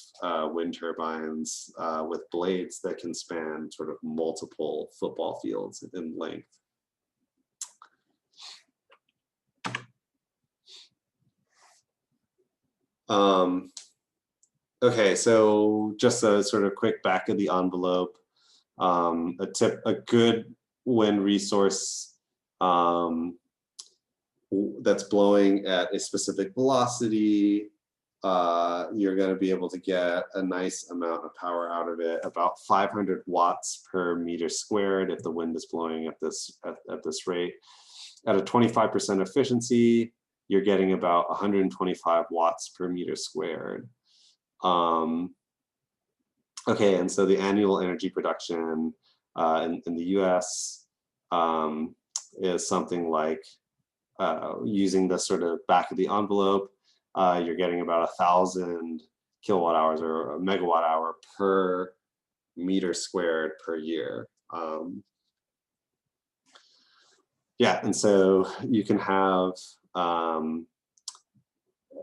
wind turbines with blades that can span sort of multiple football fields in length. Okay, so just a sort of quick back of the envelope. A good wind resource that's blowing at a specific velocity, you're going to be able to get a nice amount of power out of it, about 500 watts per meter squared if the wind is blowing at this rate. At a 25% efficiency, you're getting about 125 watts per meter squared. Okay, and so the annual energy production in the US is something like, using the sort of back of the envelope, you're getting about 1,000 kilowatt hours or a megawatt hour per meter squared per year. Yeah, and so you can have,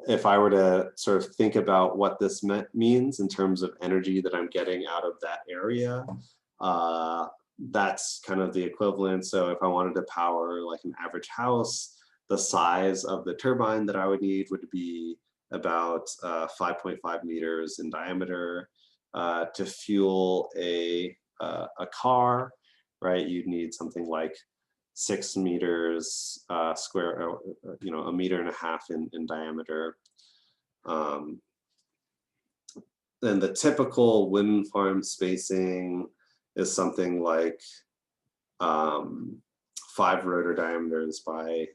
if I were to sort of think about what this means in terms of energy that I'm getting out of that area, that's kind of the equivalent. So if I wanted to power like an average house, the size of the turbine that I would need would be about 5.5 meters in diameter. To fuel a car, right, you'd need something like 6 meters square, a meter and a half in diameter. Then the typical wind farm spacing is something like 5 rotor diameters by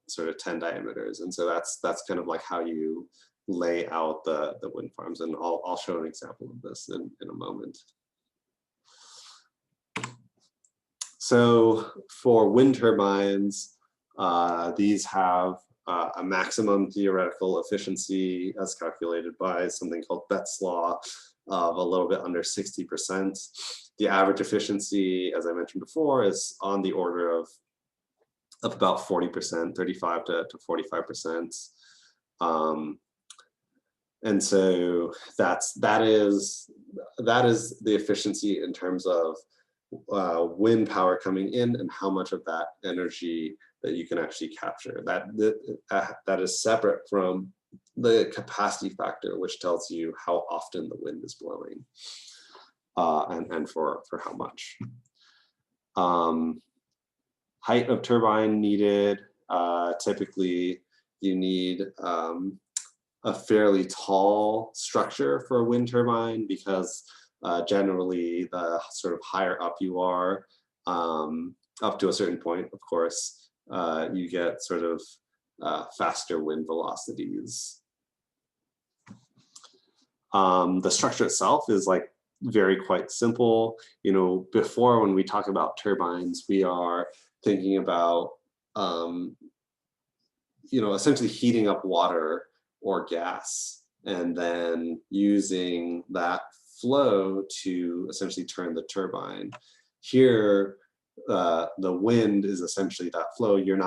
sort of 10 diameters. And so that's kind of like how you lay out the wind farms. And I'll show an example of this in a moment. So for wind turbines, these have a maximum theoretical efficiency as calculated by something called Betz law of a little bit under 60%. The average efficiency, as I mentioned before, is on the order of about 40%, 35 to 45%. And so that is the efficiency in terms of wind power coming in and how much of that energy that you can actually capture. That is separate from the capacity factor, which tells you how often the wind is blowing and for how much. Height of turbine needed. Typically, you need a fairly tall structure for a wind turbine because generally the sort of higher up you are, up to a certain point, of course, you get sort of faster wind velocities. The structure itself is like quite simple. Before, when we talk about turbines, we are thinking about essentially heating up water or gas, and then using that flow to essentially turn the turbine. Here, the wind is essentially that flow. You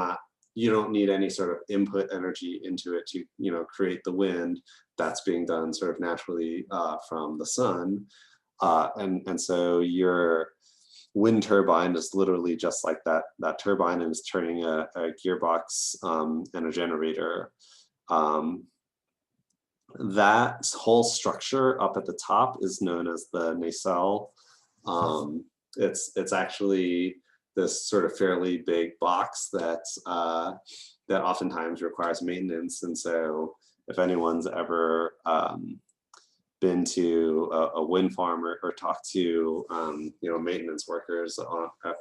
don't need any sort of input energy into it to create the wind. That's being done sort of naturally from the sun, and so your wind turbine is literally just like that turbine, and is turning a gearbox and a generator. That whole structure up at the top is known as the nacelle. It's actually this sort of fairly big box that oftentimes requires maintenance. And so if anyone's ever been to a wind farm or talked to maintenance workers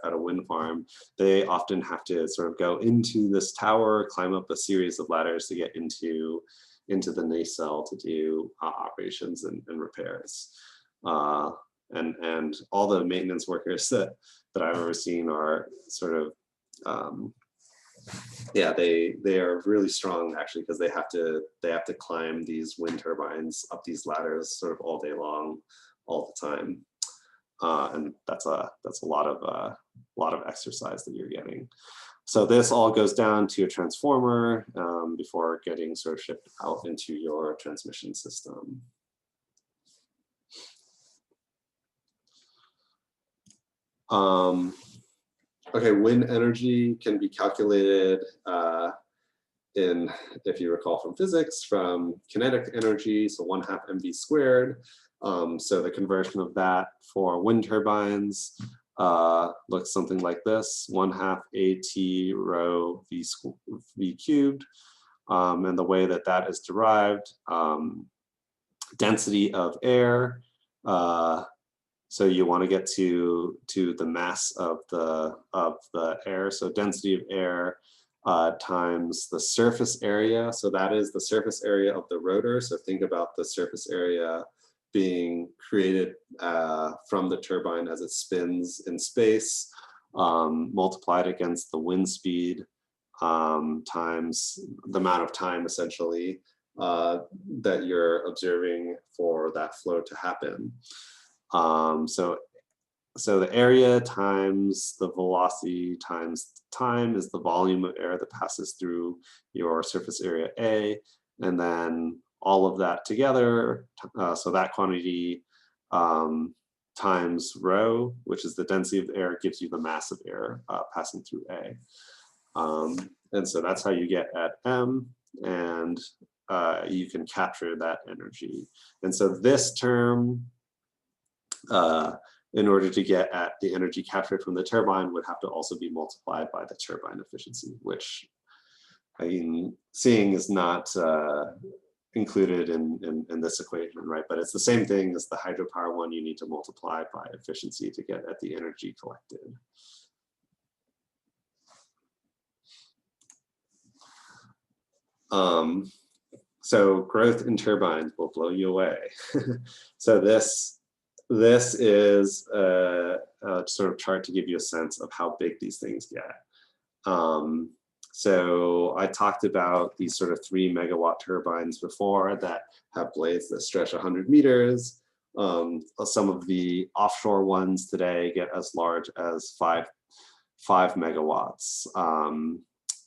at a wind farm, they often have to sort of go into this tower, climb up a series of ladders to get into the nacelle to do operations and repairs. And all the maintenance workers that I've ever seen are sort of, they are really strong actually, because they have to climb these wind turbines up these ladders sort of all day long, all the time. And that's a lot of exercise that you're getting. So this all goes down to a transformer before getting sort of shipped out into your transmission system. Okay, wind energy can be calculated if you recall from physics, from kinetic energy, so 1/2 mv squared. So the conversion of that for wind turbines looks something like this: 1/2 AT rho v cubed. And the way that is derived, density of air. So you want to get to the mass of the air. So density of air times the surface area. So that is the surface area of the rotor. So think about the surface area being created from the turbine as it spins in space, multiplied against the wind speed times the amount of time essentially that you're observing for that flow to happen. So the area times the velocity times time is the volume of air that passes through your surface area A, and then all of that together, so that quantity times rho, which is the density of the air, gives you the mass of air passing through A. And so that's how you get at M, and you can capture that energy. And so this term, in order to get at the energy captured from the turbine, would have to also be multiplied by the turbine efficiency, which I mean, seeing is not included in this equation, right? But it's the same thing as the hydropower one. You need to multiply by efficiency to get at the energy collected. So growth in turbines will blow you away. So this is a sort of chart to give you a sense of how big these things get. So I talked about these sort of 3 megawatt turbines before that have blades that stretch 100 meters. Some of the offshore ones today get as large as 5 megawatts.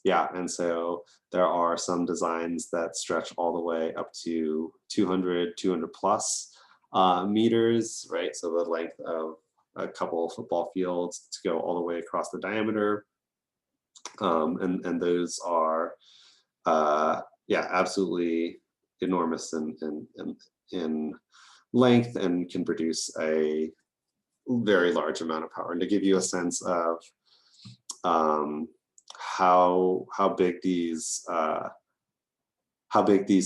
Yeah, and so there are some designs that stretch all the way up to 200 plus meters, right? So the length of a couple of football fields to go all the way across the diameter. And those are, yeah, absolutely enormous in length and can produce a very large amount of power. And to give you a sense of how big these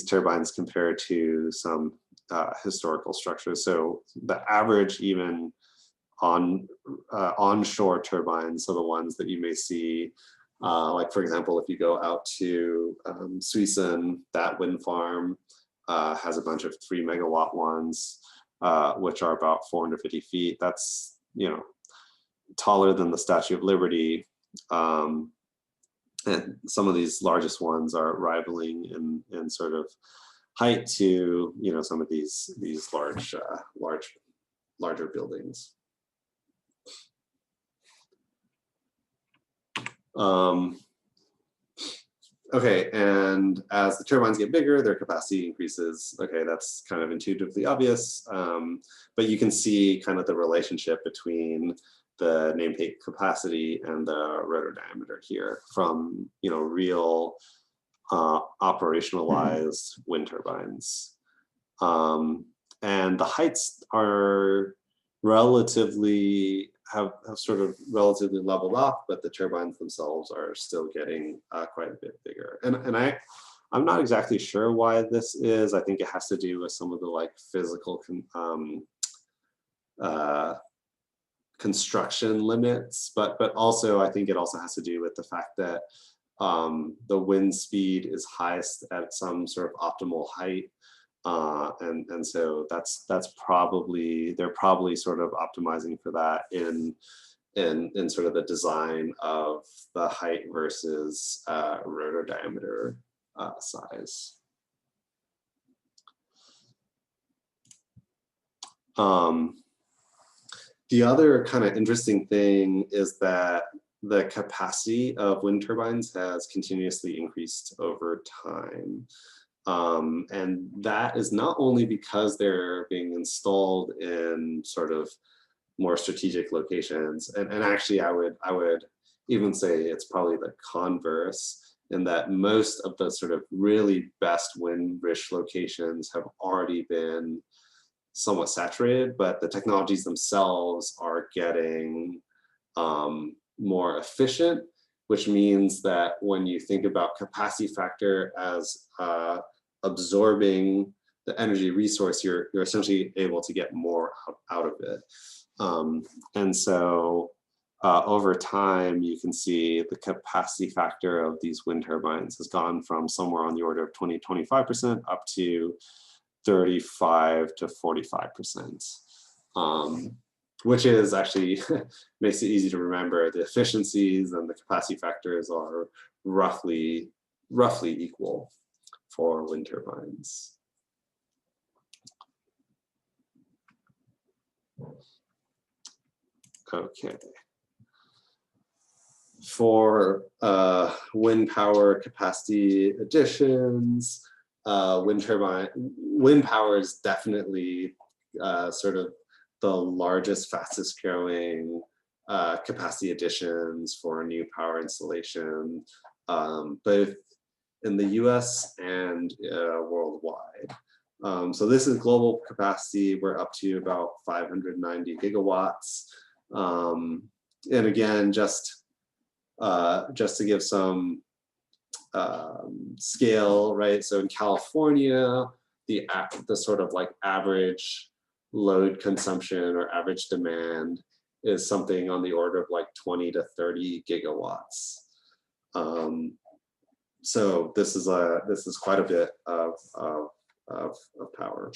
turbines compare to some historical structures. So the average even onshore turbines, so the ones that you may see, like for example, if you go out to Sweden, that wind farm has a bunch of 3 megawatt ones, which are about 450 feet. That's, taller than the Statue of Liberty. And some of these largest ones are rivaling in sort of height to, you know, some of these larger buildings. Okay, and as the turbines get bigger, their capacity increases. Okay, that's kind of intuitively obvious, but you can see kind of the relationship between the nameplate capacity and the rotor diameter here from, you know, real operationalized wind turbines. And the heights are relatively have sort of relatively leveled off, but the turbines themselves are still getting quite a bit bigger. And I'm not exactly sure why this is. I think it has to do with some of the like physical construction limits, but also I think it also has to do with the fact that the wind speed is highest at some sort of optimal height. And so that's probably, they're probably sort of optimizing for that in sort of the design of the height versus rotor diameter size. The other kind of interesting thing is that the capacity of wind turbines has continuously increased over time. And that is not only because they're being installed in sort of more strategic locations, and actually I would even say it's probably the converse, in that most of the sort of really best wind-rich locations have already been somewhat saturated, but the technologies themselves are getting more efficient, which means that when you think about capacity factor as absorbing the energy resource, you're essentially able to get more out of it. And so over time, you can see the capacity factor of these wind turbines has gone from somewhere on the order of 20–25% up to 35 to 45%, which is actually makes it easy to remember. The efficiencies and the capacity factors are roughly equal for wind turbines. Okay. For wind power capacity additions, wind power is definitely sort of the largest, fastest growing capacity additions for a new power installation, both in the US and worldwide. So this is global capacity. We're up to about 590 gigawatts. And again, just to give some scale, right? So in California, the sort of like average load consumption or average demand is something on the order of like 20 to 30 gigawatts. So this is quite a bit of power.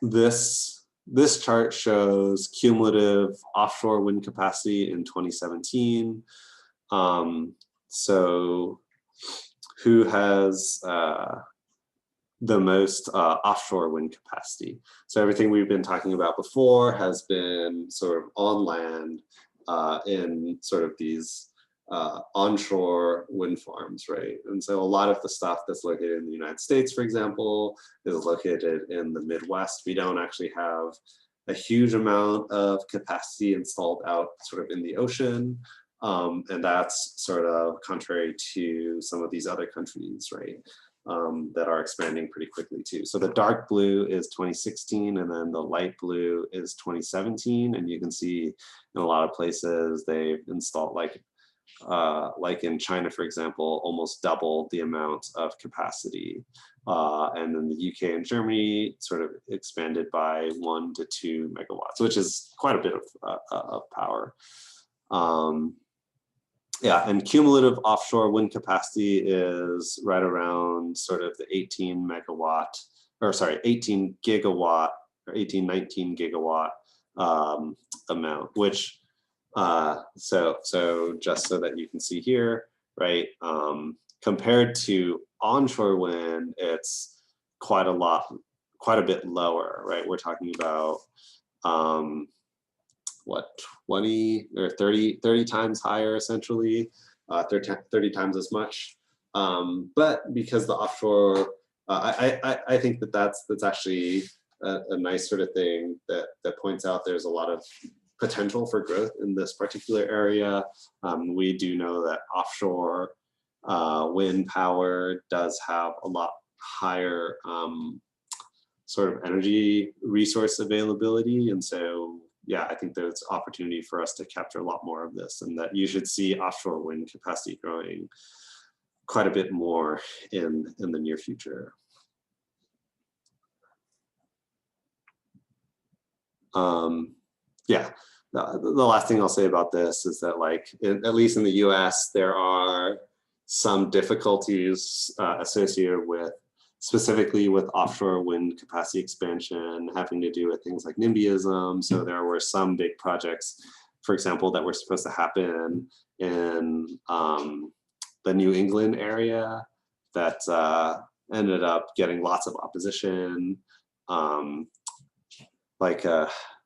This chart shows cumulative offshore wind capacity in 2017. So who has the most offshore wind capacity? So everything we've been talking about before has been sort of on land in sort of these onshore wind farms, right? And so a lot of the stuff that's located in the United States, for example, is located in the Midwest. We don't actually have a huge amount of capacity installed out sort of in the ocean. And that's sort of contrary to some of these other countries, right? That are expanding pretty quickly too. So the dark blue is 2016, and then the light blue is 2017. And you can see in a lot of places they've installed, like in China, for example, almost doubled the amount of capacity. And then the UK and Germany sort of expanded by 1 to 2 megawatts, which is quite a bit of power. Yeah, and cumulative offshore wind capacity is right around sort of the 18 gigawatt or 18, 19 gigawatt amount, which so just so that you can see here, right? Compared to onshore wind, it's quite a bit lower, right? We're talking about what, 20 or 30 times higher, essentially, 30 times as much. But because the offshore, I think that's actually a nice sort of thing that points out there's a lot of potential for growth in this particular area. We do know that offshore wind power does have a lot higher sort of energy resource availability. And so, yeah, I think there's opportunity for us to capture a lot more of this, and that you should see offshore wind capacity growing quite a bit more in the near future. Yeah, the last thing I'll say about this is that, like, at least in the US, there are some difficulties associated with, specifically with offshore wind capacity expansion, having to do with things like NIMBYism. So there were some big projects, for example, that were supposed to happen in the New England area that ended up getting lots of opposition.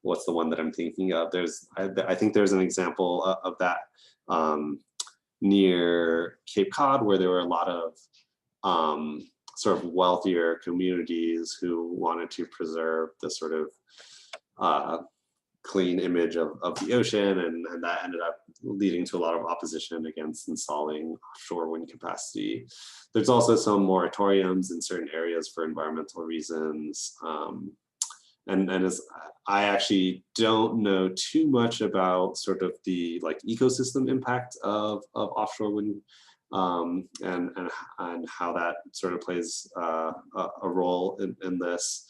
What's the one that I'm thinking of? I think there's an example of that near Cape Cod, where there were a lot of sort of wealthier communities who wanted to preserve the sort of clean image of the ocean, and that ended up leading to a lot of opposition against installing offshore wind capacity. There's also some moratoriums in certain areas for environmental reasons. And as I actually don't know too much about sort of the like ecosystem impact of offshore wind and how that sort of plays a role in this.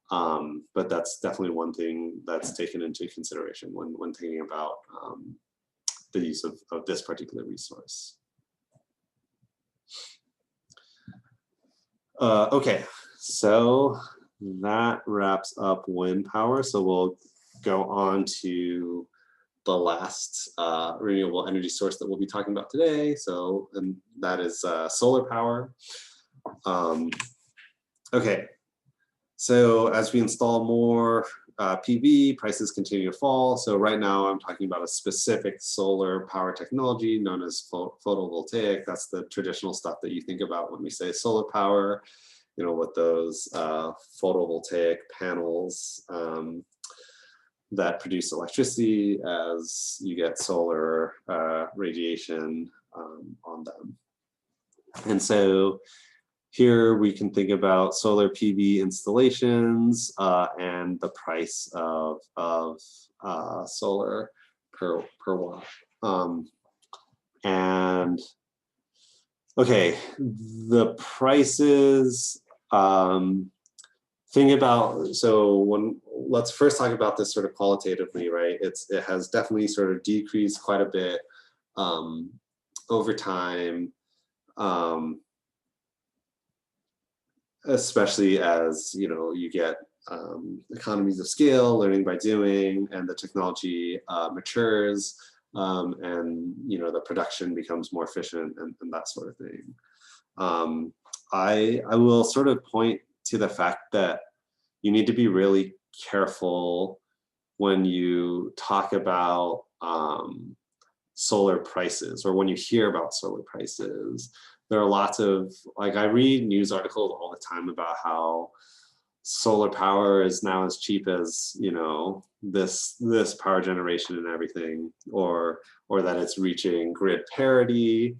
But that's definitely one thing that's taken into consideration when thinking about the use of this particular resource. Okay, so that wraps up wind power. So we'll go on to the last renewable energy source that we'll be talking about today. So, and that is solar power. Okay, so as we install more PV, prices continue to fall. So right now I'm talking about a specific solar power technology known as photovoltaic. That's the traditional stuff that you think about when we say solar power, you know, with those photovoltaic panels that produce electricity as you get solar radiation on them. And so here we can think about solar PV installations and the price of solar per watt. And okay, the prices, think about, so let's first talk about this sort of qualitatively, right? It has definitely sort of decreased quite a bit over time, especially as, you know, you get economies of scale, learning by doing, and the technology matures, and, you know, the production becomes more efficient and that sort of thing. I will sort of point to the fact that you need to be really careful when you talk about solar prices, or when you hear about solar prices. There are lots of, like, I read news articles all the time about how solar power is now as cheap as, you know, this power generation and everything, or that it's reaching grid parity.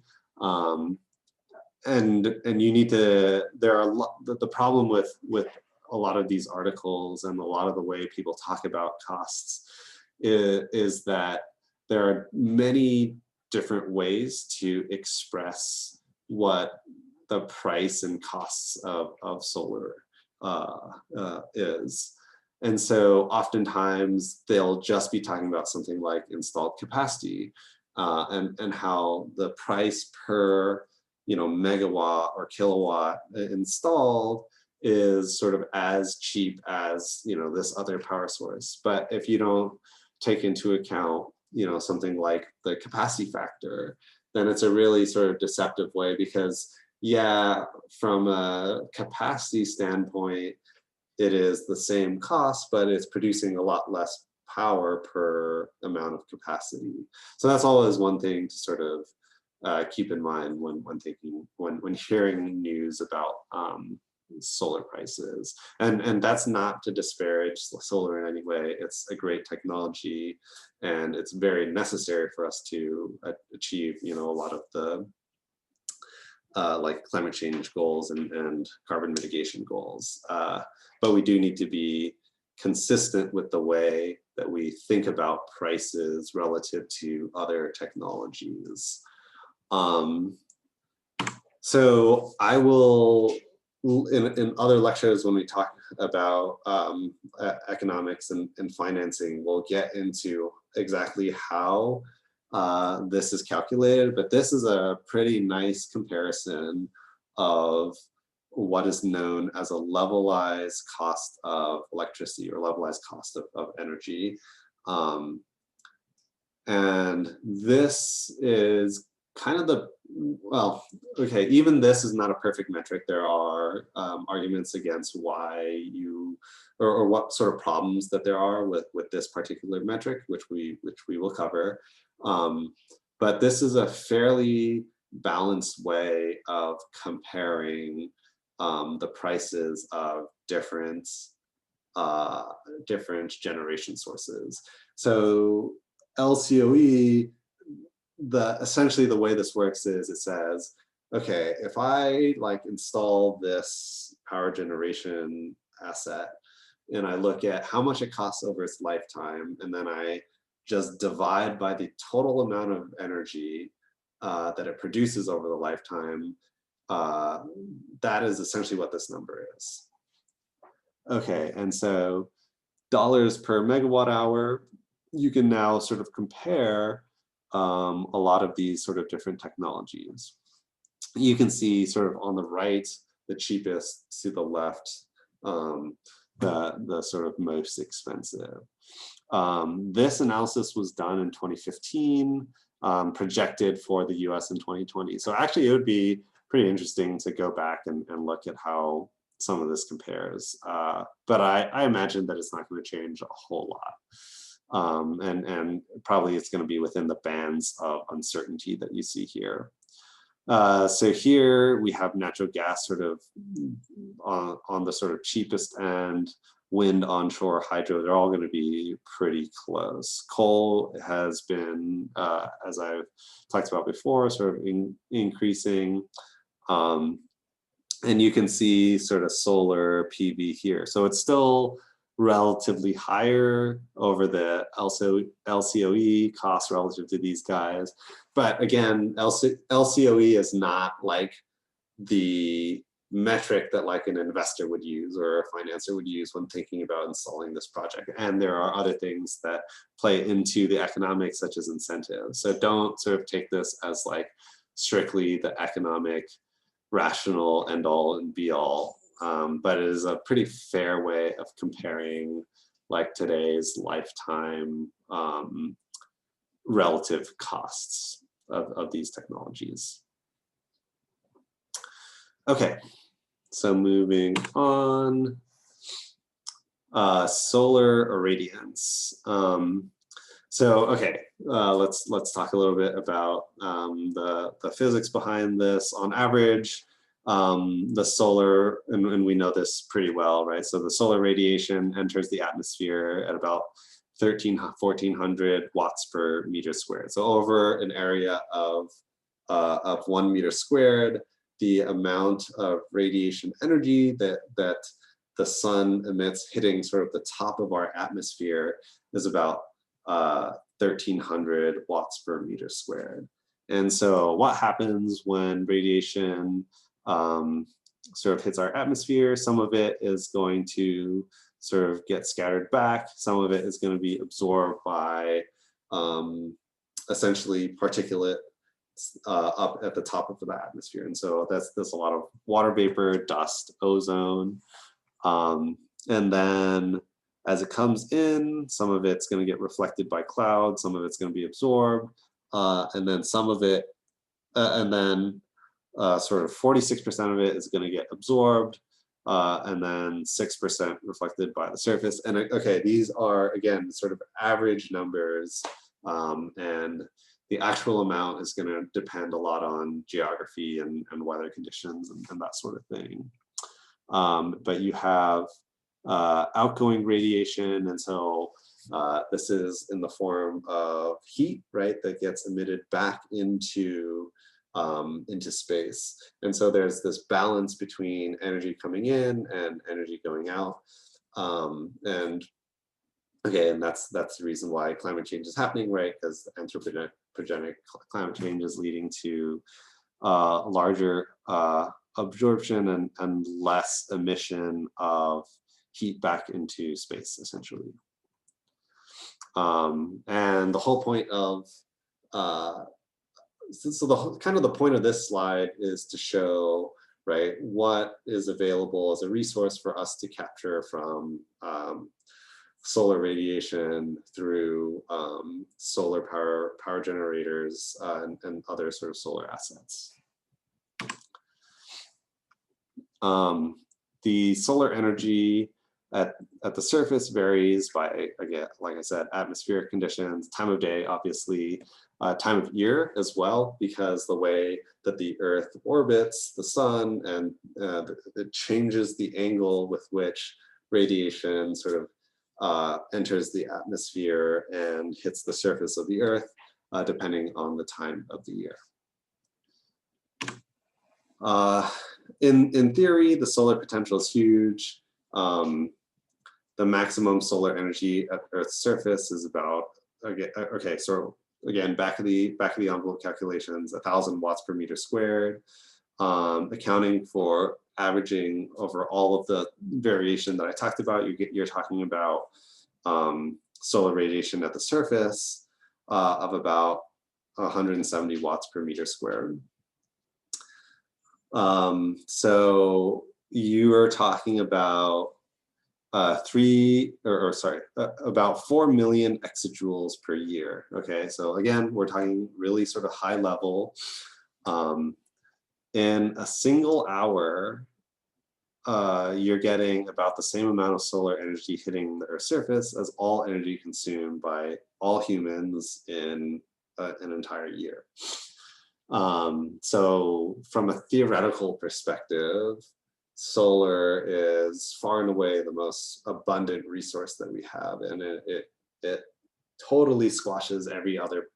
And you need to, the problem with a lot of these articles and a lot of the way people talk about costs is that there are many different ways to express what the price and costs of solar is. And so oftentimes they'll just be talking about something like installed capacity and how the price per, you know, megawatt or kilowatt installed is sort of as cheap as, you know, this other power source. But if you don't take into account, you know, something like the capacity factor, then it's a really sort of deceptive way, because yeah, from a capacity standpoint, it is the same cost, but it's producing a lot less power per amount of capacity. So that's always one thing to sort of keep in mind when hearing news about solar prices. And that's not to disparage solar in any way. It's a great technology, and it's very necessary for us to achieve, you know, a lot of the like climate change goals and carbon mitigation goals. But we do need to be consistent with the way that we think about prices relative to other technologies. So I will, in other lectures, when we talk about economics and financing, we'll get into exactly how this is calculated, but this is a pretty nice comparison of what is known as a levelized cost of electricity, or levelized cost of energy. And this is kind of the, well, okay, even this is not a perfect metric. There are arguments against why you, or what sort of problems that there are with this particular metric, which we will cover. But this is a fairly balanced way of comparing the prices of different generation sources. So LCOE, essentially the way this works is it says, okay, if I like install this power generation asset and I look at how much it costs over its lifetime, and then I just divide by the total amount of energy that it produces over the lifetime, that is essentially what this number is. Okay, and so dollars per megawatt hour, you can now sort of compare a lot of these sort of different technologies. You can see sort of on the right, the cheapest, to the left, the sort of most expensive. This analysis was done in 2015, projected for the US in 2020. So actually it would be pretty interesting to go back and look at how some of this compares. But I imagine that it's not going to change a whole lot. And probably it's going to be within the bands of uncertainty that you see here. So here we have natural gas sort of on the sort of cheapest end, wind, onshore, hydro, they're all going to be pretty close. Coal has been, as I've talked about before, sort of increasing. And you can see sort of solar PV here. So it's still relatively higher over the LCOE cost relative to these guys. But again, LCOE is not like the metric that like an investor would use or a financer would use when thinking about installing this project. And there are other things that play into the economics, such as incentives. So don't sort of take this as like strictly the economic rational end all and be all, but it is a pretty fair way of comparing like today's lifetime relative costs of these technologies. Okay, so moving on, solar irradiance. So okay, let's talk a little bit about the physics behind this. On average, the solar, and we know this pretty well, right? So the solar radiation enters the atmosphere at about 1400 watts per meter squared. So over an area of 1 meter squared, the amount of radiation energy that the sun emits hitting sort of the top of our atmosphere is about 1300 watts per meter squared. And so what happens when radiation sort of hits our atmosphere? Some of it is going to sort of get scattered back. Some of it is going to be absorbed by essentially particulate up at the top of the atmosphere. And so there's a lot of water vapor, dust, ozone. And then as it comes in, some of it's going to get reflected by clouds, some of it's going to be absorbed, and then some of it, and then sort of 46% of it is going to get absorbed, and then 6% reflected by the surface. And okay, these are, again, sort of average numbers, and the actual amount is going to depend a lot on geography and weather conditions and that sort of thing. But you have outgoing radiation, and so this is in the form of heat, right, that gets emitted back into space. And so there's this balance between energy coming in and energy going out. And okay, and that's the reason why climate change is happening, right? Because anthropogenic climate change is leading to larger absorption and less emission of heat back into space, essentially. And the whole point of so the kind of the point of this slide is to show, right, what is available as a resource for us to capture from solar radiation through solar power generators and other sort of solar assets. The solar energy at the surface varies by, again, like I said, atmospheric conditions, time of day, obviously, time of year as well, because the way that the Earth orbits the sun, and it changes the angle with which radiation sort of enters the atmosphere and hits the surface of the Earth, depending on the time of the year. In theory, the solar potential is huge. The maximum solar energy at Earth's surface is about, okay, so again, back of the envelope calculations, 1,000 watts per meter squared, accounting for averaging over all of the variation that I talked about. You're talking about solar radiation at the surface of about 170 watts per meter squared. So you are talking about about 4 million exajoules per year. Okay, so again, we're talking really sort of high level. In a single hour, you're getting about the same amount of solar energy hitting the Earth's surface as all energy consumed by all humans in an entire year. So from a theoretical perspective, solar is far and away the most abundant resource that we have, and it totally squashes every other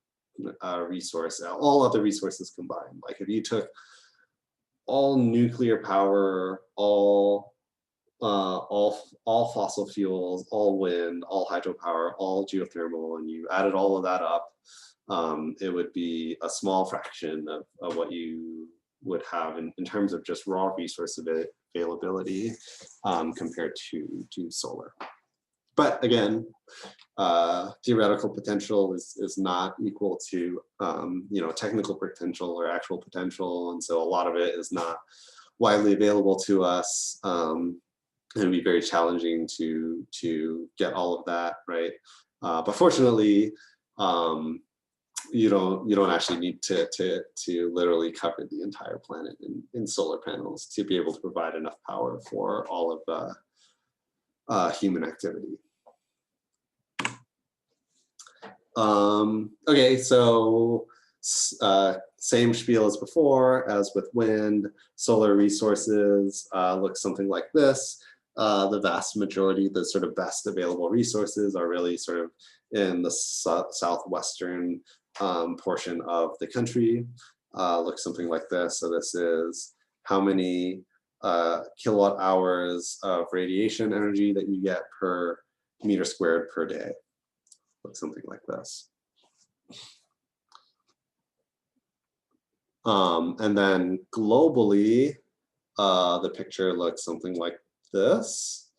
resource, all other resources combined. Like if you took all nuclear power, all fossil fuels, all wind, all hydropower, all geothermal, and you added all of that up, it would be a small fraction of what you would have in terms of just raw resource availability compared to solar. But again, theoretical potential is not equal to technical potential or actual potential, and so a lot of it is not widely available to us. It'd be very challenging to get all of that right. But fortunately, you don't actually need to literally cover the entire planet in solar panels to be able to provide enough power for all of the human activity. Okay, so same spiel as before. As with wind, solar resources look something like this. The vast majority, the sort of best available resources are really sort of in the southwestern portion of the country. Looks something like this. So this is how many kilowatt hours of radiation energy that you get per meter squared per day. Looks something like this. And then globally, the picture looks something like this.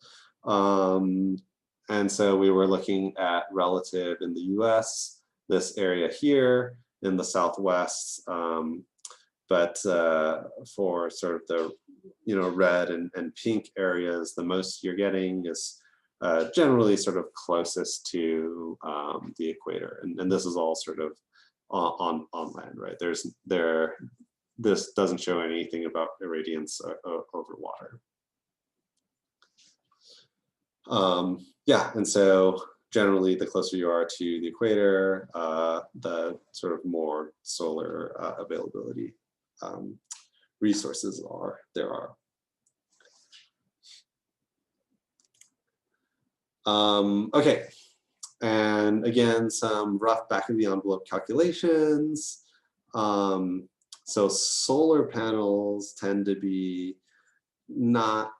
And so we were looking at relative in the US. This area here in the Southwest. But for sort of the red and pink areas, the most you're getting is generally sort of closest to the equator, and this is all sort of on land, right? This doesn't show anything about irradiance over water. Yeah, and so generally the closer you are to the equator, the sort of more solar availability resources there are. Okay, and again, some rough back of the envelope calculations. So solar panels tend to be not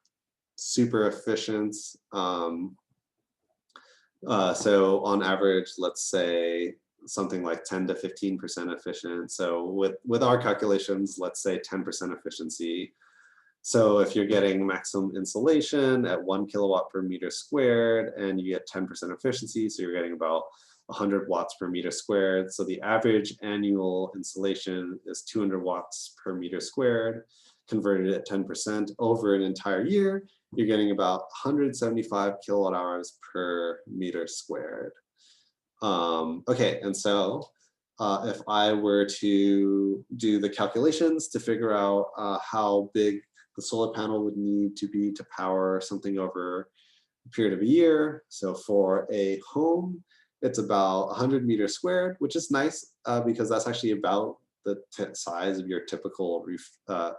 super efficient. So on average, let's say something like 10 to 15% efficient. So with our calculations, let's say 10% efficiency. So if you're getting maximum insolation at 1 kilowatt per meter squared and you get 10% efficiency, so you're getting about 100 watts per meter squared. So the average annual insolation is 200 watts per meter squared, converted at 10% over an entire year, you're getting about 175 kilowatt hours per meter squared. Okay, and so if I were to do the calculations to figure out how big the solar panel would need to be to power something over a period of a year. So for a home, it's about 100 meters squared, which is nice because that's actually about the size of your typical rooftop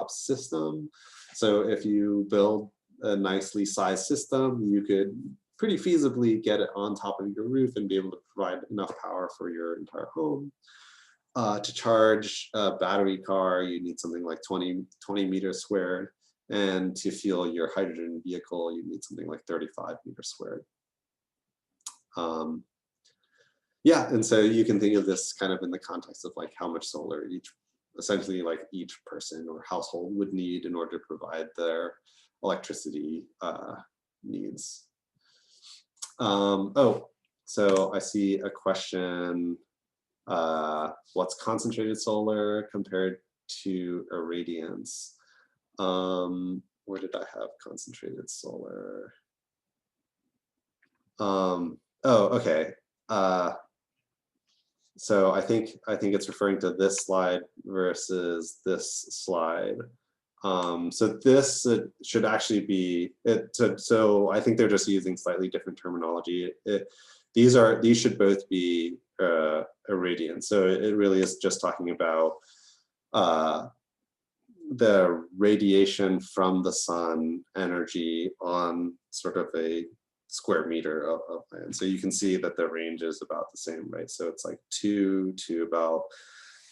system. So if you build a nicely sized system, you could pretty feasibly get it on top of your roof and be able to provide enough power for your entire home. To charge a battery car, you need something like 20 meters squared. And to fuel your hydrogen vehicle, you need something like 35 meters squared. Yeah, and so you can think of this kind of in the context of like how much solar essentially like each person or household would need in order to provide their electricity needs. Oh, so I see a question. What's concentrated solar compared to irradiance? Where did I have concentrated solar? Oh, okay. So I think it's referring to this slide versus this slide. So this should actually be it. So I think they're just using slightly different terminology. These should both be irradiance. So it really is just talking about the radiation from the sun energy on sort of a square meter of land. So you can see that the range is about the same, right? So it's like 2 to about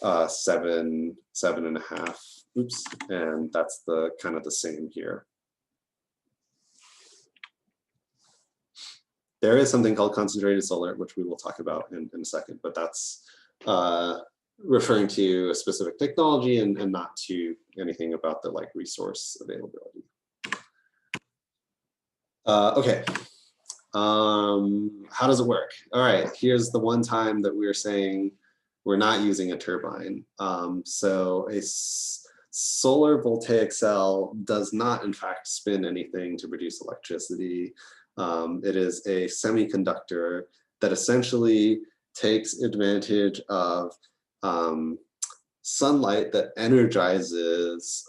7.5. Oops, and that's the kind of the same here. There is something called concentrated solar, which we will talk about in a second, but that's referring to a specific technology and not to anything about the like resource availability. Okay. How does it work? All right, here's the one time that we're saying we're not using a turbine. So a solar voltaic cell does not in fact spin anything to produce electricity. It is a semiconductor that essentially takes advantage of sunlight that energizes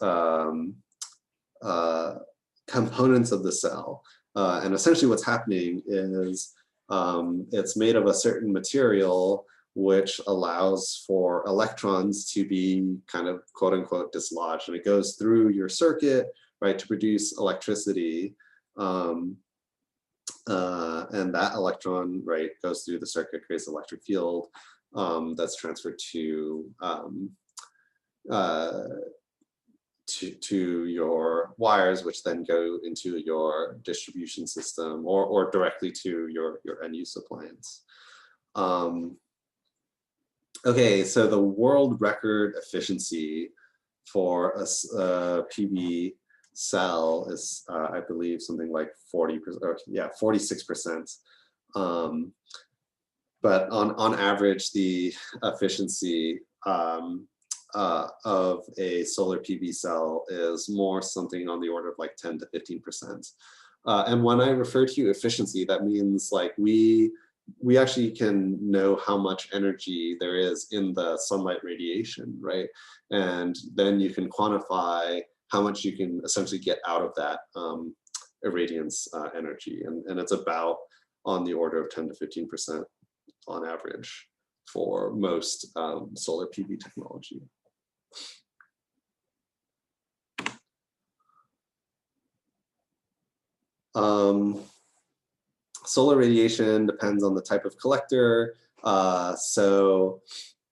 components of the cell. And essentially what's happening is it's made of a certain material which allows for electrons to be kind of quote unquote dislodged, and it goes through your circuit, right, to produce electricity. And that electron, right, goes through the circuit, creates an electric field that's transferred to your wires, which then go into your distribution system or directly to your end use appliance. Okay, so the world record efficiency for a PV cell is, I believe, something like 40%, or yeah, 46%. but on average, the efficiency of a solar PV cell is more something on the order of like 10 to 15%. And when I refer to efficiency, that means like we actually can know how much energy there is in the sunlight radiation, right? And then you can quantify how much you can essentially get out of that irradiance energy. And it's about on the order of 10 to 15% on average for most solar PV technology. Solar radiation depends on the type of collector. So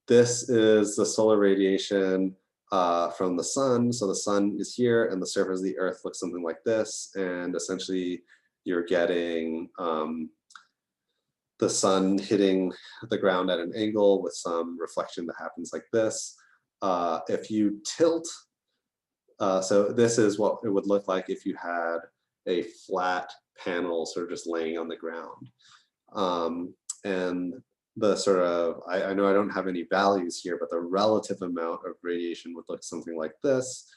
this is the solar radiation from the sun. So the sun is here and the surface of the earth looks something like this. And essentially you're getting the sun hitting the ground at an angle with some reflection that happens like this. If you tilt, so this is what it would look like if you had a flat panel sort of just laying on the ground. And the sort of, I know I don't have any values here, but the relative amount of radiation would look something like this,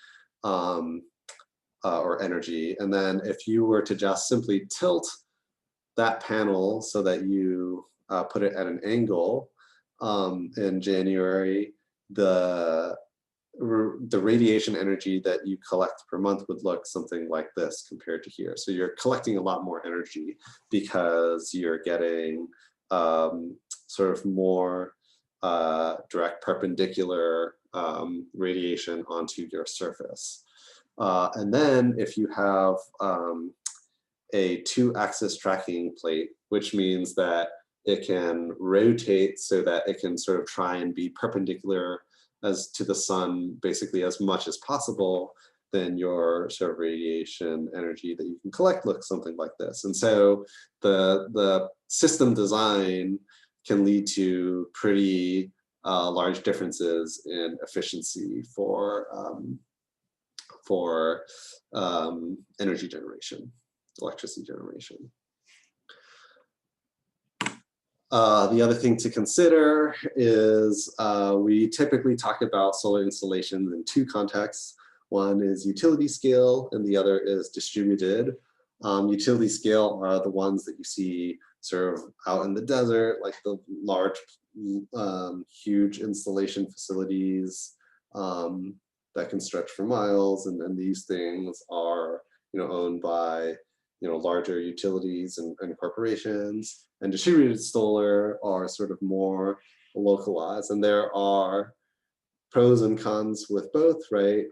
or energy. And then if you were to just simply tilt that panel so that you put it at an angle in January, the radiation energy that you collect per month would look something like this compared to here. So you're collecting a lot more energy because you're getting sort of more direct perpendicular radiation onto your surface. And then if you have a 2-axis tracking plate, which means that it can rotate so that it can sort of try and be perpendicular as to the sun basically as much as possible, then your sort of radiation energy that you can collect looks something like this. And so the system design can lead to pretty large differences in efficiency for energy generation, electricity generation. The other thing to consider is we typically talk about solar installations in 2 contexts. One is utility scale and the other is distributed. Utility scale are the ones that you see sort of out in the desert, like the large, huge installation facilities that can stretch for miles. And then these things are, owned by, larger utilities and corporations. And distributed solar are sort of more localized. And there are pros and cons with both, right?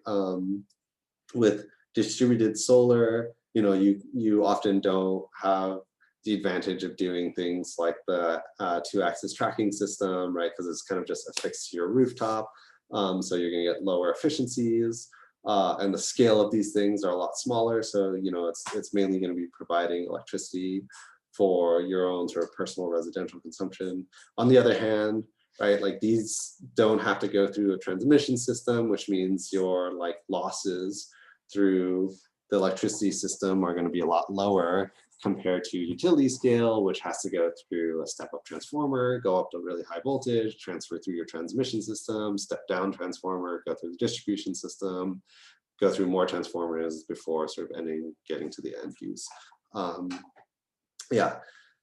With distributed solar, you often don't have the advantage of doing things like the 2-axis tracking system, right? Because it's kind of just affixed to your rooftop. So you're gonna get lower efficiencies. And the scale of these things are a lot smaller. So, it's mainly gonna be providing electricity for your own sort of personal residential consumption. On the other hand, right, like these don't have to go through a transmission system, which means your like losses through the electricity system are going to be a lot lower compared to utility scale, which has to go through a step-up transformer, go up to really high voltage, transfer through your transmission system, step-down transformer, go through the distribution system, go through more transformers before sort of getting to the end use. Yeah,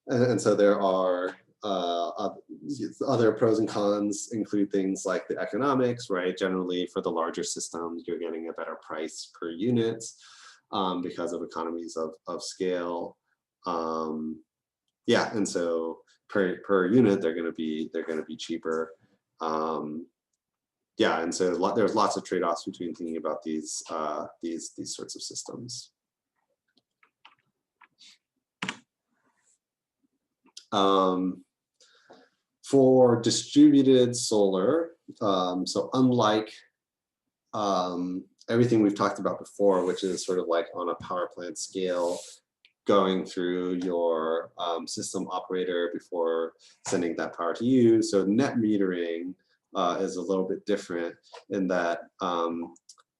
and so there are other pros and cons include things like the economics, right? Generally for the larger systems, you're getting a better price per unit because of economies of scale. Yeah, and so per unit, they're gonna be cheaper. Yeah, and so there's lots of trade-offs between thinking about these sorts of systems. For distributed solar, so unlike everything we've talked about before, which is sort of like on a power plant scale, going through your system operator before sending that power to you. So net metering is a little bit different in that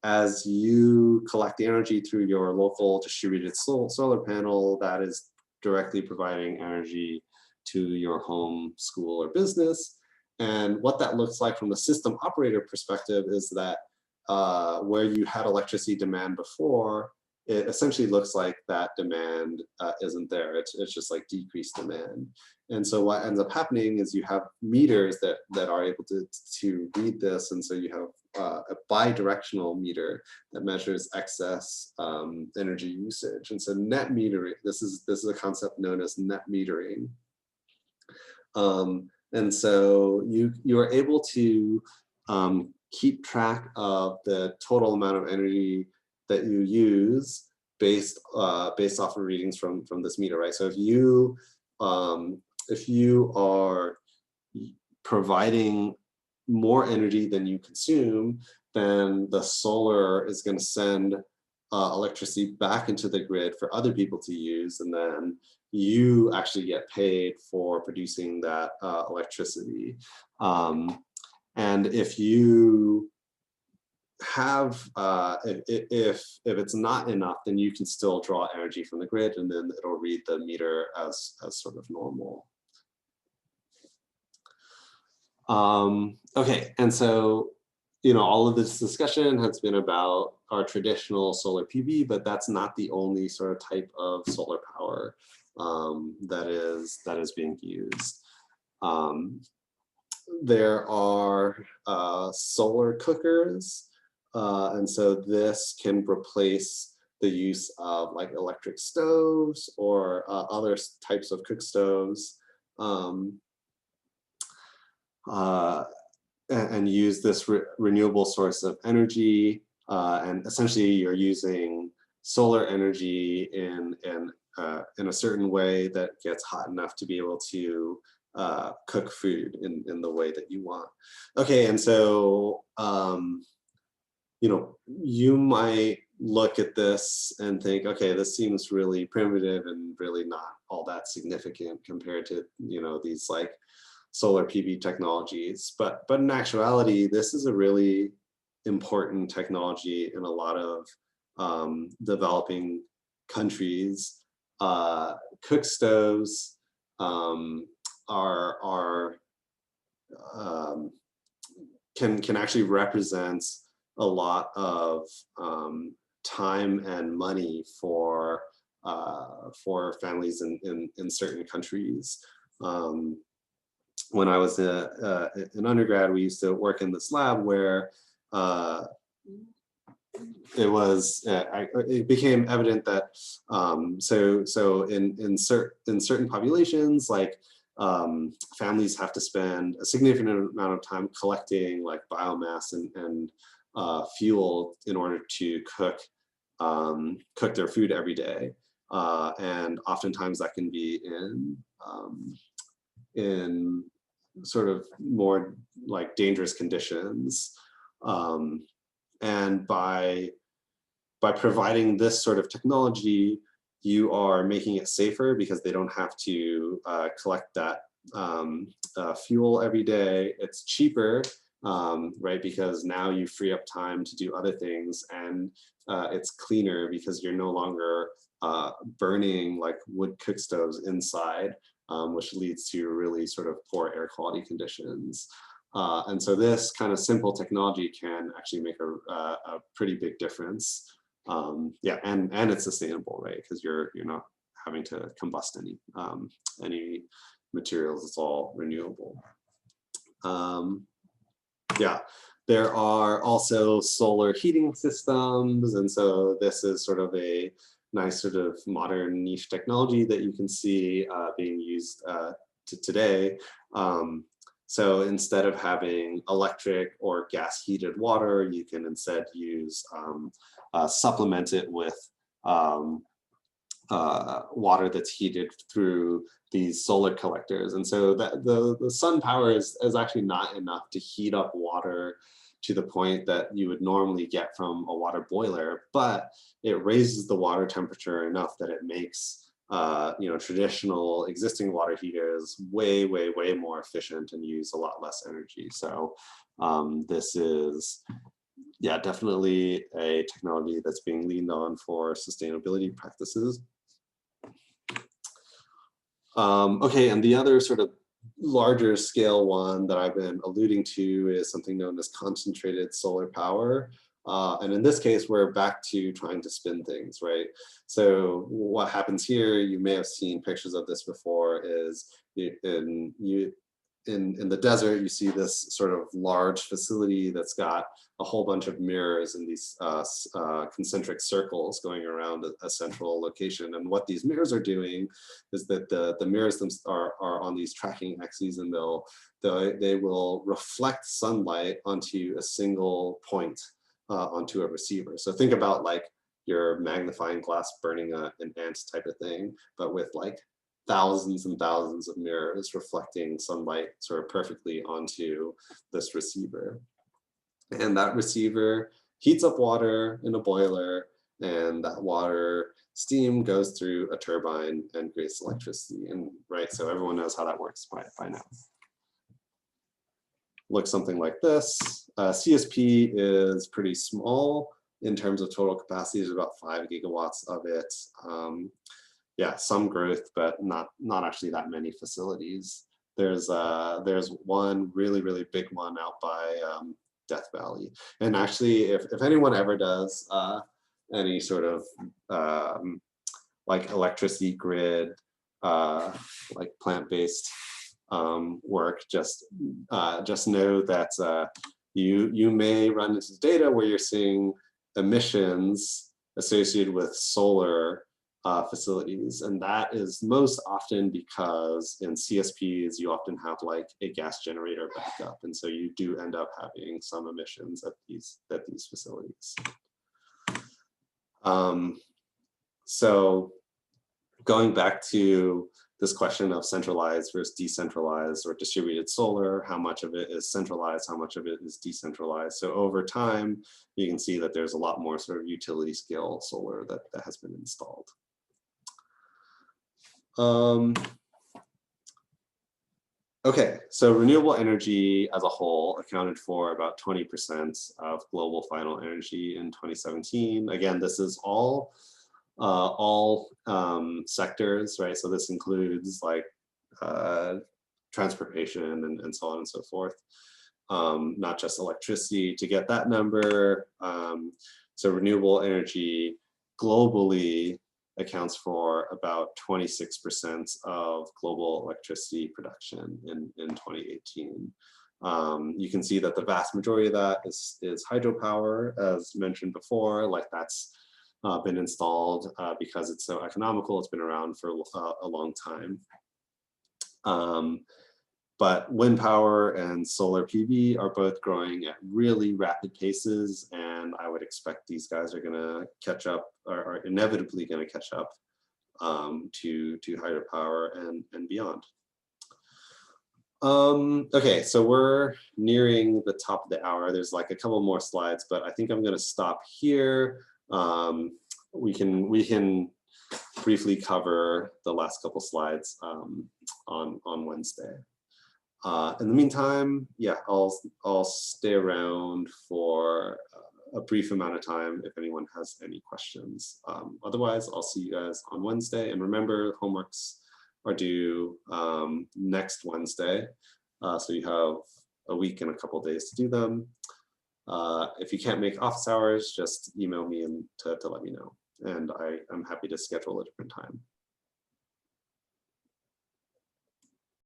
as you collect the energy through your local distributed solar panel, that is directly providing energy to your home, school, or business. And what that looks like from the system operator perspective is that where you had electricity demand before, it essentially looks like that demand isn't there. It's just like decreased demand. And so what ends up happening is you have meters that are able to read this. And so you have a bi-directional meter that measures excess energy usage. And so net metering, this is a concept known as net metering. And so you are able to keep track of the total amount of energy that you use based off of readings from this meter, right? So if you are providing more energy than you consume, then the solar is going to send electricity back into the grid for other people to use, and then you actually get paid for producing that electricity. And if you have, if it's not enough, then you can still draw energy from the grid, and then it'll read the meter as sort of normal. Okay, and so, you know, all of this discussion has been about our traditional solar PV, but that's not the only sort of type of solar power that is being used. There are solar cookers, and so this can replace the use of like electric stoves or other types of cook stoves, and use this renewable source of energy. And essentially, you're using solar energy in a certain way that gets hot enough to be able to cook food in the way that you want. Okay, and so you know, you might look at this and think, okay, this seems really primitive and really not all that significant compared to, you know, these like solar PV technologies. But in actuality, this is a really important technology in a lot of developing countries. Cook stoves can actually represent a lot of time and money for families in certain countries. When I was an undergrad, we used to work in this lab where it became evident that so in certain populations, like families have to spend a significant amount of time collecting like biomass and fuel in order to cook their food every day, and oftentimes that can be in sort of more like dangerous conditions, and by providing this sort of technology, you are making it safer because they don't have to collect that fuel every day. It's cheaper, right? Because now you free up time to do other things, and it's cleaner because you're no longer burning like wood cook stoves inside, which leads to really sort of poor air quality conditions. And so this kind of simple technology can actually make a pretty big difference. Yeah, and it's sustainable, right? Because you're not having to combust any materials. It's all renewable. Yeah, there are also solar heating systems, and so this is sort of a nice sort of modern niche technology that you can see being used today. So instead of having electric or gas heated water, you can instead use supplement it with water that's heated through these solar collectors. And so that the sun power is actually not enough to heat up water to the point that you would normally get from a water boiler, but it raises the water temperature enough that it makes you know, traditional existing water heaters way more efficient and use a lot less energy. So this is, yeah, definitely a technology that's being leaned on for sustainability practices. Okay, and the other sort of larger scale one that I've been alluding to is something known as concentrated solar power. And in this case, we're back to trying to spin things, right? So what happens here, you may have seen pictures of this before, is in the desert, you see this sort of large facility that's got a whole bunch of mirrors in these concentric circles going around a central location. And what these mirrors are doing is that the mirrors are on these tracking axes, and they will reflect sunlight onto a single point onto a receiver. So think about like your magnifying glass burning an ant type of thing, but with like thousands and thousands of mirrors reflecting sunlight sort of perfectly onto this receiver. And that receiver heats up water in a boiler, and that water steam goes through a turbine and creates electricity. And right, so everyone knows how that works by now. Looks something like this. CSP is pretty small in terms of total capacity. There's about 5 gigawatts of it. Yeah, some growth, but not actually that many facilities. There's one really big one out by Death Valley. And actually, if anyone ever does any sort of like electricity grid, like plant-based work, just know that you may run into data where you're seeing emissions associated with solar facilities, and that is most often because in CSPs you often have like a gas generator backup, and so you do end up having some emissions at these facilities. So going back to this question of centralized versus decentralized or distributed solar, how much of it is centralized, how much of it is decentralized. So over time, you can see that there's a lot more sort of utility scale solar that has been installed. Okay, so renewable energy as a whole accounted for about 20% of global final energy in 2017. Again, this is all sectors, right? So this includes like transportation and so on and so forth, not just electricity. To get that number, so renewable energy globally accounts for about 26% of global electricity production in 2018. You can see that the vast majority of that is hydropower, as mentioned before. Like that's been installed because it's so economical. It's been around for a long time. But wind power and solar PV are both growing at really rapid paces, and I would expect these guys are going to catch up, or are inevitably going to catch up to hydropower and beyond. Okay, so we're nearing the top of the hour. There's like a couple more slides, but I think I'm going to stop here. We can briefly cover the last couple slides on Wednesday. In the meantime, yeah, I'll stay around for a brief amount of time if anyone has any questions. Otherwise, I'll see you guys on Wednesday. And remember, homeworks are due next Wednesday. So you have a week and a couple days to do them. If you can't make office hours, just email me and to let me know. And I'm happy to schedule a different time.